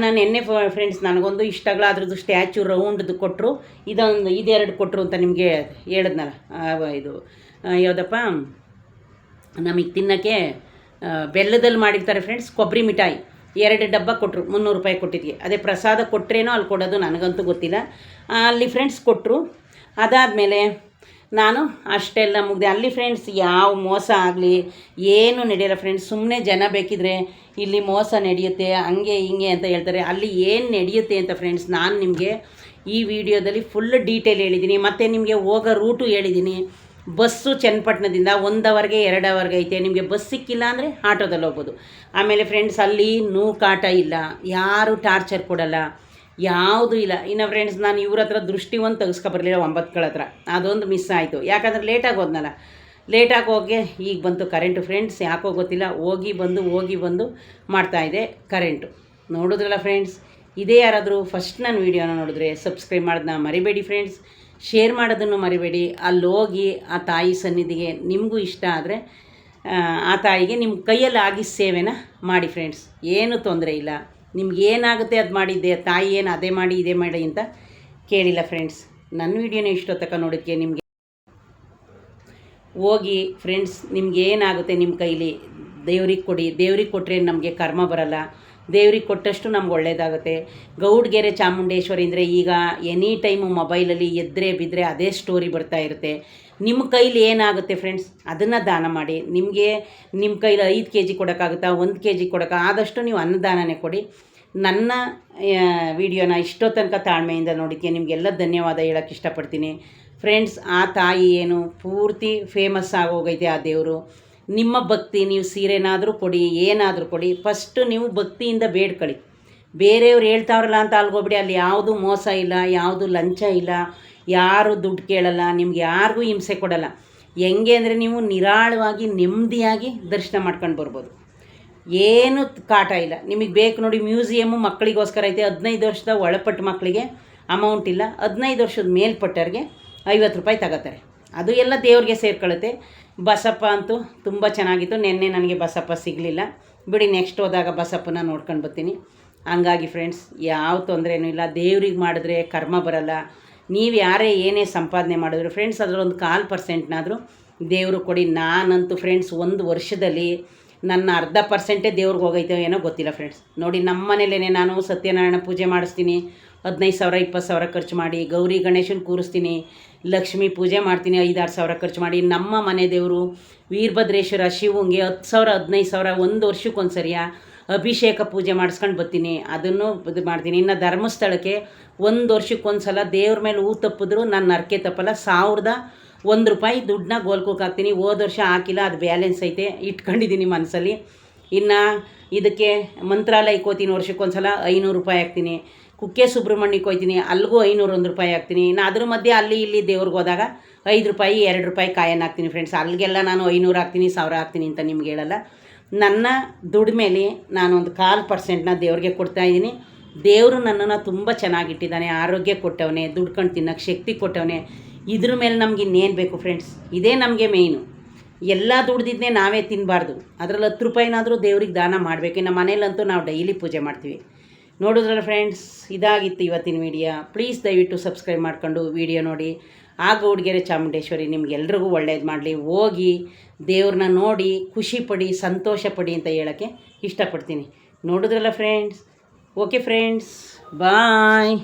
ನಾನು ಎಣ್ಣೆ ಫ್ರೆಂಡ್ಸ್ ನನಗೊಂದು ಇಷ್ಟ ಆಗಲ್ಲ, ಅದ್ರದ್ದು ಸ್ಟ್ಯಾಚು ರೌಂಡ್ದು ಕೊಟ್ಟರು, ಇದೆರಡು ಕೊಟ್ಟರು ಅಂತ ನಿಮಗೆ ಹೇಳಿದ್ನಲ್ಲ. ಇದು ಯಾವುದಪ್ಪ ನಮಗೆ ತಿನ್ನೋಕ್ಕೆ ಬೆಲ್ಲದಲ್ಲಿ ಮಾಡಿರ್ತಾರೆ ಫ್ರೆಂಡ್ಸ್, ಕೊಬ್ಬರಿ ಮಿಠಾಯಿ 2 ಡಬ್ಬ ಕೊಟ್ಟರು, 300 ರೂಪಾಯಿ ಕೊಟ್ಟಿದ್ವಿ. ಅದೇ ಪ್ರಸಾದ ಕೊಟ್ಟರೇನೋ ಅಲ್ಲಿ ಕೊಡೋದು ನನಗಂತೂ ಗೊತ್ತಿಲ್ಲ. ಅಲ್ಲಿ ಫ್ರೆಂಡ್ಸ್ ಕೊಟ್ಟರು. ಅದಾದಮೇಲೆ ನಾನು ಅಷ್ಟೆಲ್ಲ ಮುಗ್ದೆ. ಅಲ್ಲಿ ಫ್ರೆಂಡ್ಸ್ ಯಾವ ಮೋಸ ಆಗಲಿ ಏನು ನಡೆಯಲ್ಲ ಫ್ರೆಂಡ್ಸ್. ಸುಮ್ಮನೆ ಜನ ಬೇಕಿದ್ರೆ ಇಲ್ಲಿ ಮೋಸ ನಡೆಯುತ್ತೆ ಹಂಗೆ ಹಿಂಗೆ ಅಂತ ಹೇಳ್ತಾರೆ. ಅಲ್ಲಿ ಏನು ನಡೆಯುತ್ತೆ ಅಂತ ಫ್ರೆಂಡ್ಸ್ ನಾನು ನಿಮಗೆ ಈ ವಿಡಿಯೋದಲ್ಲಿ ಫುಲ್ ಡೀಟೇಲ್ ಹೇಳಿದ್ದೀನಿ. ಮತ್ತು ನಿಮಗೆ ಹೋಗೋ ರೂಟು ಹೇಳಿದ್ದೀನಿ. ಬಸ್ಸು ಚನ್ನಪಟ್ಟಣದಿಂದ 1 ಅವರ್ಗೆ 2 ಅವರ್ಗೆ ಐತೆ. ನಿಮಗೆ ಬಸ್ ಸಿಕ್ಕಿಲ್ಲ ಅಂದರೆ ಆಟೋದಲ್ಲಿ ಹೋಗ್ಬೋದು. ಆಮೇಲೆ ಫ್ರೆಂಡ್ಸ್ ಅಲ್ಲಿ ನೂಕಾಟ ಇಲ್ಲ, ಯಾರು ಟಾರ್ಚರ್ ಕೊಡಲ್ಲ, ಯಾವುದೂ ಇಲ್ಲ. ಇನ್ನು ಫ್ರೆಂಡ್ಸ್ ನಾನು ಇವ್ರ ಹತ್ರ ದೃಷ್ಟಿ ಒಂದು ತೆಗೆಸ್ಕೊಬರಲಿಲ್ಲ 9ಗಳ ಹತ್ರ, ಅದೊಂದು ಮಿಸ್ ಆಯಿತು. ಯಾಕಂದರೆ ಲೇಟಾಗಿ ಹೋದ್ನಲ್ಲ, ಲೇಟಾಗಿ ಹೋಗಿ ಈಗ ಬಂತು ಕರೆಂಟು ಫ್ರೆಂಡ್ಸ್. ಯಾಕೋ ಗೊತ್ತಿಲ್ಲ, ಹೋಗಿ ಬಂದು ಮಾಡ್ತಾಯಿದೆ ಕರೆಂಟು. ನೋಡಿದ್ರಲ್ಲ ಫ್ರೆಂಡ್ಸ್, ಇದೇ ಯಾರಾದರೂ ಫಸ್ಟ್ ನನ್ನ ವೀಡಿಯೋನ ನೋಡಿದ್ರೆ ಸಬ್ಸ್ಕ್ರೈಬ್ ಮಾಡೋದನ್ನ ಮರಿಬೇಡಿ ಫ್ರೆಂಡ್ಸ್, ಶೇರ್ ಮಾಡೋದನ್ನು ಮರಿಬೇಡಿ. ಅಲ್ಲಿ ಹೋಗಿ ಆ ತಾಯಿ ಸನ್ನಿಧಿಗೆ ನಿಮಗೂ ಇಷ್ಟ ಆದರೆ ಆ ತಾಯಿಗೆ ನಿಮ್ಮ ಕೈಯಲ್ಲಿ ಆಗಿ ಸೇವೆನ ಮಾಡಿ ಫ್ರೆಂಡ್ಸ್, ಏನೂ ತೊಂದರೆ ಇಲ್ಲ. ನಿಮ್ಗೆ ಏನಾಗುತ್ತೆ ಅದು ಮಾಡಿದ್ದೆ, ತಾಯಿ ಏನು ಅದೇ ಮಾಡಿ ಇದೇ ಮಾಡಿ ಅಂತ ಕೇಳಿಲ್ಲ ಫ್ರೆಂಡ್ಸ್. ನನ್ನ ವೀಡಿಯೋನ ಇಷ್ಟೊತ್ತಕ ನೋಡೋಕ್ಕೆ ನಿಮಗೆ ಹೋಗಿ ಫ್ರೆಂಡ್ಸ್, ನಿಮ್ಗೆ ಏನಾಗುತ್ತೆ ನಿಮ್ಮ ಕೈಲಿ ದೇವ್ರಿಗೆ ಕೊಡಿ. ದೇವ್ರಿಗೆ ಕೊಟ್ಟರೆ ನಮಗೆ ಕರ್ಮ ಬರಲ್ಲ, ದೇವ್ರಿಗೆ ಕೊಟ್ಟಷ್ಟು ನಮ್ಗೆ ಒಳ್ಳೆಯದಾಗುತ್ತೆ. ಗೌಡ್ಗೆರೆ ಚಾಮುಂಡೇಶ್ವರಿ ಅಂದರೆ ಈಗ ಎನಿ ಟೈಮು ಮೊಬೈಲಲ್ಲಿ ಎದ್ದರೆ ಬಿದ್ದರೆ ಅದೇ ಸ್ಟೋರಿ ಬರ್ತಾ ಇರುತ್ತೆ. ನಿಮ್ಮ ಕೈಲಿ ಏನಾಗುತ್ತೆ ಫ್ರೆಂಡ್ಸ್ ಅದನ್ನು ದಾನ ಮಾಡಿ. ನಿಮಗೆ ನಿಮ್ಮ ಕೈಲಿ 5 kg ಕೊಡೋಕ್ಕಾಗುತ್ತಾ, 1 kg ಆದಷ್ಟು ನೀವು ಅನ್ನದಾನನೇ ಕೊಡಿ. ನನ್ನ ವಿಡಿಯೋನ ಇಷ್ಟೋ ತನಕ ತಾಳ್ಮೆಯಿಂದ ನೋಡಿದ್ದಕ್ಕೆ ನಿಮಗೆಲ್ಲ ಧನ್ಯವಾದ ಹೇಳೋಕ್ಕೆ ಇಷ್ಟಪಡ್ತೀನಿ ಫ್ರೆಂಡ್ಸ್. ಆ ತಾಯಿ ಏನು ಪೂರ್ತಿ ಫೇಮಸ್ ಆಗೋಗೈತೆ ಆ ದೇವರು. ನಿಮ್ಮ ಭಕ್ತಿ, ನೀವು ಸೀರೆನಾದರೂ ಕೊಡಿ, ಏನಾದರೂ ಕೊಡಿ, ಫಸ್ಟು ನೀವು ಭಕ್ತಿಯಿಂದ ಬೇಡ್ಕೊಳ್ಳಿ. ಬೇರೆಯವ್ರು ಹೇಳ್ತಾವ್ರಲ್ಲ ಅಂತ ಅಲ್ಗೋಗ್ಬಿಡಿ. ಅಲ್ಲಿ ಯಾವುದು ಮೋಸ ಇಲ್ಲ, ಯಾವುದು ಲಂಚ ಇಲ್ಲ, ಯಾರು ದುಡ್ಡು ಕೇಳಲ್ಲ, ನಿಮ್ಗೆ ಯಾರಿಗೂ ಹಿಂಸೆ ಕೊಡಲ್ಲ. ಹೆಂಗೆ ಅಂದರೆ ನೀವು ನಿರಾಳವಾಗಿ ನೆಮ್ಮದಿಯಾಗಿ ದರ್ಶನ ಮಾಡ್ಕೊಂಡು ಬರ್ಬೋದು. ಏನು ಕಾಟ ಇಲ್ಲ. ನಿಮಗೆ ಬೇಕು ನೋಡಿ, ಮ್ಯೂಸಿಯಮ್ಮು ಮಕ್ಕಳಿಗೋಸ್ಕರ ಐತೆ. 15 ವರ್ಷದ ಒಳಪಟ್ಟು ಮಕ್ಕಳಿಗೆ ಅಮೌಂಟ್ ಇಲ್ಲ, 15 ವರ್ಷದ ಮೇಲ್ಪಟ್ಟವ್ರಿಗೆ 50 ರೂಪಾಯಿ ತಗೋತಾರೆ. ಅದು ಎಲ್ಲ ದೇವ್ರಿಗೆ ಸೇರ್ಕೊಳ್ಳುತ್ತೆ. ಬಸಪ್ಪ ಅಂತೂ ತುಂಬ ಚೆನ್ನಾಗಿತ್ತು. ನೆನ್ನೆ ನನಗೆ ಬಸಪ್ಪ ಸಿಗಲಿಲ್ಲ ಬಿಡಿ, ನೆಕ್ಸ್ಟ್ ಹೋದಾಗ ಬಸಪ್ಪನ ನೋಡ್ಕೊಂಡು ಬರ್ತೀನಿ. ಹಂಗಾಗಿ ಫ್ರೆಂಡ್ಸ್ ಯಾವ ತೊಂದರೆನೂ ಇಲ್ಲ. ದೇವ್ರಿಗೆ ಮಾಡಿದ್ರೆ ಕರ್ಮ ಬರಲ್ಲ. ನೀವು ಯಾರೇ ಏನೇ ಸಂಪಾದನೆ ಮಾಡಿದ್ರು ಫ್ರೆಂಡ್ಸ್ ಅದರೊಂದು 1/4%ನಾದರೂ ದೇವರು ಕೊಡಿ. ನಾನಂತೂ ಫ್ರೆಂಡ್ಸ್ 1 ವರ್ಷದಲ್ಲಿ ನನ್ನ 1/2% ದೇವ್ರಿಗೆ ಹೋಗೈತೆ ಏನೋ ಗೊತ್ತಿಲ್ಲ ಫ್ರೆಂಡ್ಸ್. ನೋಡಿ ನಮ್ಮ ಮನೇಲೇ ನಾನು ಸತ್ಯನಾರಾಯಣ ಪೂಜೆ ಮಾಡಿಸ್ತೀನಿ, 15,000 20,000 ಖರ್ಚು ಮಾಡಿ. ಗೌರಿ ಗಣೇಶನ ಕೂರಿಸ್ತೀನಿ, ಲಕ್ಷ್ಮೀ ಪೂಜೆ ಮಾಡ್ತೀನಿ, 5-6 ಸಾವಿರ ಖರ್ಚು ಮಾಡಿ. ನಮ್ಮ ಮನೆ ದೇವರು ವೀರಭದ್ರೇಶ್ವರ ಶಿವಂಗೆ 10,000 15,000 1 ವರ್ಷಕ್ಕೊಂದು ಸರಿಯ ಅಭಿಷೇಕ ಪೂಜೆ ಮಾಡಿಸ್ಕೊಂಡು ಬರ್ತೀನಿ. ಅದನ್ನು ಇದು ಮಾಡ್ತೀನಿ. ಇನ್ನು ಧರ್ಮಸ್ಥಳಕ್ಕೆ 1 ವರ್ಷಕ್ಕೊಂದು ಸಲ ದೇವ್ರ ಮೇಲೆ ಹೂ ತಪ್ಪಿದ್ರು ನನ್ನ ಅರ್ಕೆ ತಪ್ಪಲ್ಲ. 1,001 ರೂಪಾಯಿ ದುಡ್ಡನ್ನ ಗೋಲ್ಕೋಕ್ ಹಾಕ್ತೀನಿ. ಹೋದ ವರ್ಷ ಹಾಕಿಲ್ಲ, ಅದು ಬ್ಯಾಲೆನ್ಸ್ ಐತೆ, ಇಟ್ಕೊಂಡಿದ್ದೀನಿ ಮನಸ್ಸಲ್ಲಿ. ಇನ್ನು ಇದಕ್ಕೆ ಮಂತ್ರಾಲಯಕ್ಕೆ ಹೋಗ್ತೀನಿ, ವರ್ಷಕ್ಕೊಂದು ಸಲ 500 ರೂಪಾಯಿ ಹಾಕ್ತೀನಿ. ಕುಕ್ಕೆ ಸುಬ್ರಹ್ಮಣ್ಯಕ್ಕೆ ಹೋಗ್ತೀನಿ, ಅಲ್ಲಿಗೂ 501 ರೂಪಾಯಿ ಹಾಕ್ತೀನಿ. ಇನ್ನು ಅದ್ರ ಮಧ್ಯೆ ಅಲ್ಲಿ ಇಲ್ಲಿ ದೇವ್ರಿಗೆ ಹೋದಾಗ 5 ರೂಪಾಯಿ 2 ರೂಪಾಯಿ ಕಾಯನ್ನು ಹಾಕ್ತೀನಿ ಫ್ರೆಂಡ್ಸ್. ಅಲ್ಲಿಗೆಲ್ಲ ನಾನು 500 ಹಾಕ್ತೀನಿ 1000 ಹಾಕ್ತೀನಿ ಅಂತ ನಿಮ್ಗೆ ಹೇಳಲ್ಲ. ನನ್ನ ದುಡಿಮೇಲೆ ನಾನು ಒಂದು 1/4% ದೇವ್ರಿಗೆ ಕೊಡ್ತಾಯಿದ್ದೀನಿ. ದೇವರು ನನ್ನನ್ನು ತುಂಬ ಚೆನ್ನಾಗಿಟ್ಟಿದ್ದಾನೆ, ಆರೋಗ್ಯ ಕೊಟ್ಟವನೇ, ದುಡ್ಕೊಂಡು ತಿನ್ನೋಕ್ಕೆ ಶಕ್ತಿ ಕೊಟ್ಟವನೇ. ಇದ್ರ ಮೇಲೆ ನಮ್ಗೆ ಇನ್ನೇನು ಬೇಕು ಫ್ರೆಂಡ್ಸ್? ಇದೇ ನಮಗೆ ಮೇಯ್ನು. ಎಲ್ಲ ದುಡ್ದಿದ್ದನ್ನೇ ನಾವೇ ತಿನ್ನಬಾರ್ದು. ಅದರಲ್ಲಿ 10 ರೂಪಾಯಿನಾದರೂ ದೇವ್ರಿಗೆ ದಾನ ಮಾಡಬೇಕು. ನಮ್ಮ ಮನೇಲಂತೂ ನಾವು ಡೈಲಿ ಪೂಜೆ ಮಾಡ್ತೀವಿ. ನೋಡಿದ್ರಲ್ಲ ಫ್ರೆಂಡ್ಸ್, ಇದಾಗಿತ್ತು ಇವತ್ತಿನ ವಿಡಿಯೋ. ಪ್ಲೀಸ್ ದಯವಿಟ್ಟು ಸಬ್ಸ್ಕ್ರೈಬ್ ಮಾಡ್ಕೊಂಡು ವಿಡಿಯೋ ನೋಡಿ. ಆ ಗೌಡ್ಗೆರೆ ಚಾಮುಂಡೇಶ್ವರಿ ನಿಮ್ಗೆಲ್ರಿಗೂ ಒಳ್ಳೇದು ಮಾಡಲಿ. ಹೋಗಿ ದೇವ್ರನ್ನ ನೋಡಿ ಖುಷಿ ಪಡಿ, ಸಂತೋಷ ಪಡಿ ಅಂತ ಹೇಳೋಕ್ಕೆ ಇಷ್ಟಪಡ್ತೀನಿ. ನೋಡಿದ್ರಲ್ಲ ಫ್ರೆಂಡ್ಸ್. ಓಕೆ ಫ್ರೆಂಡ್ಸ್, ಬಾಯ್.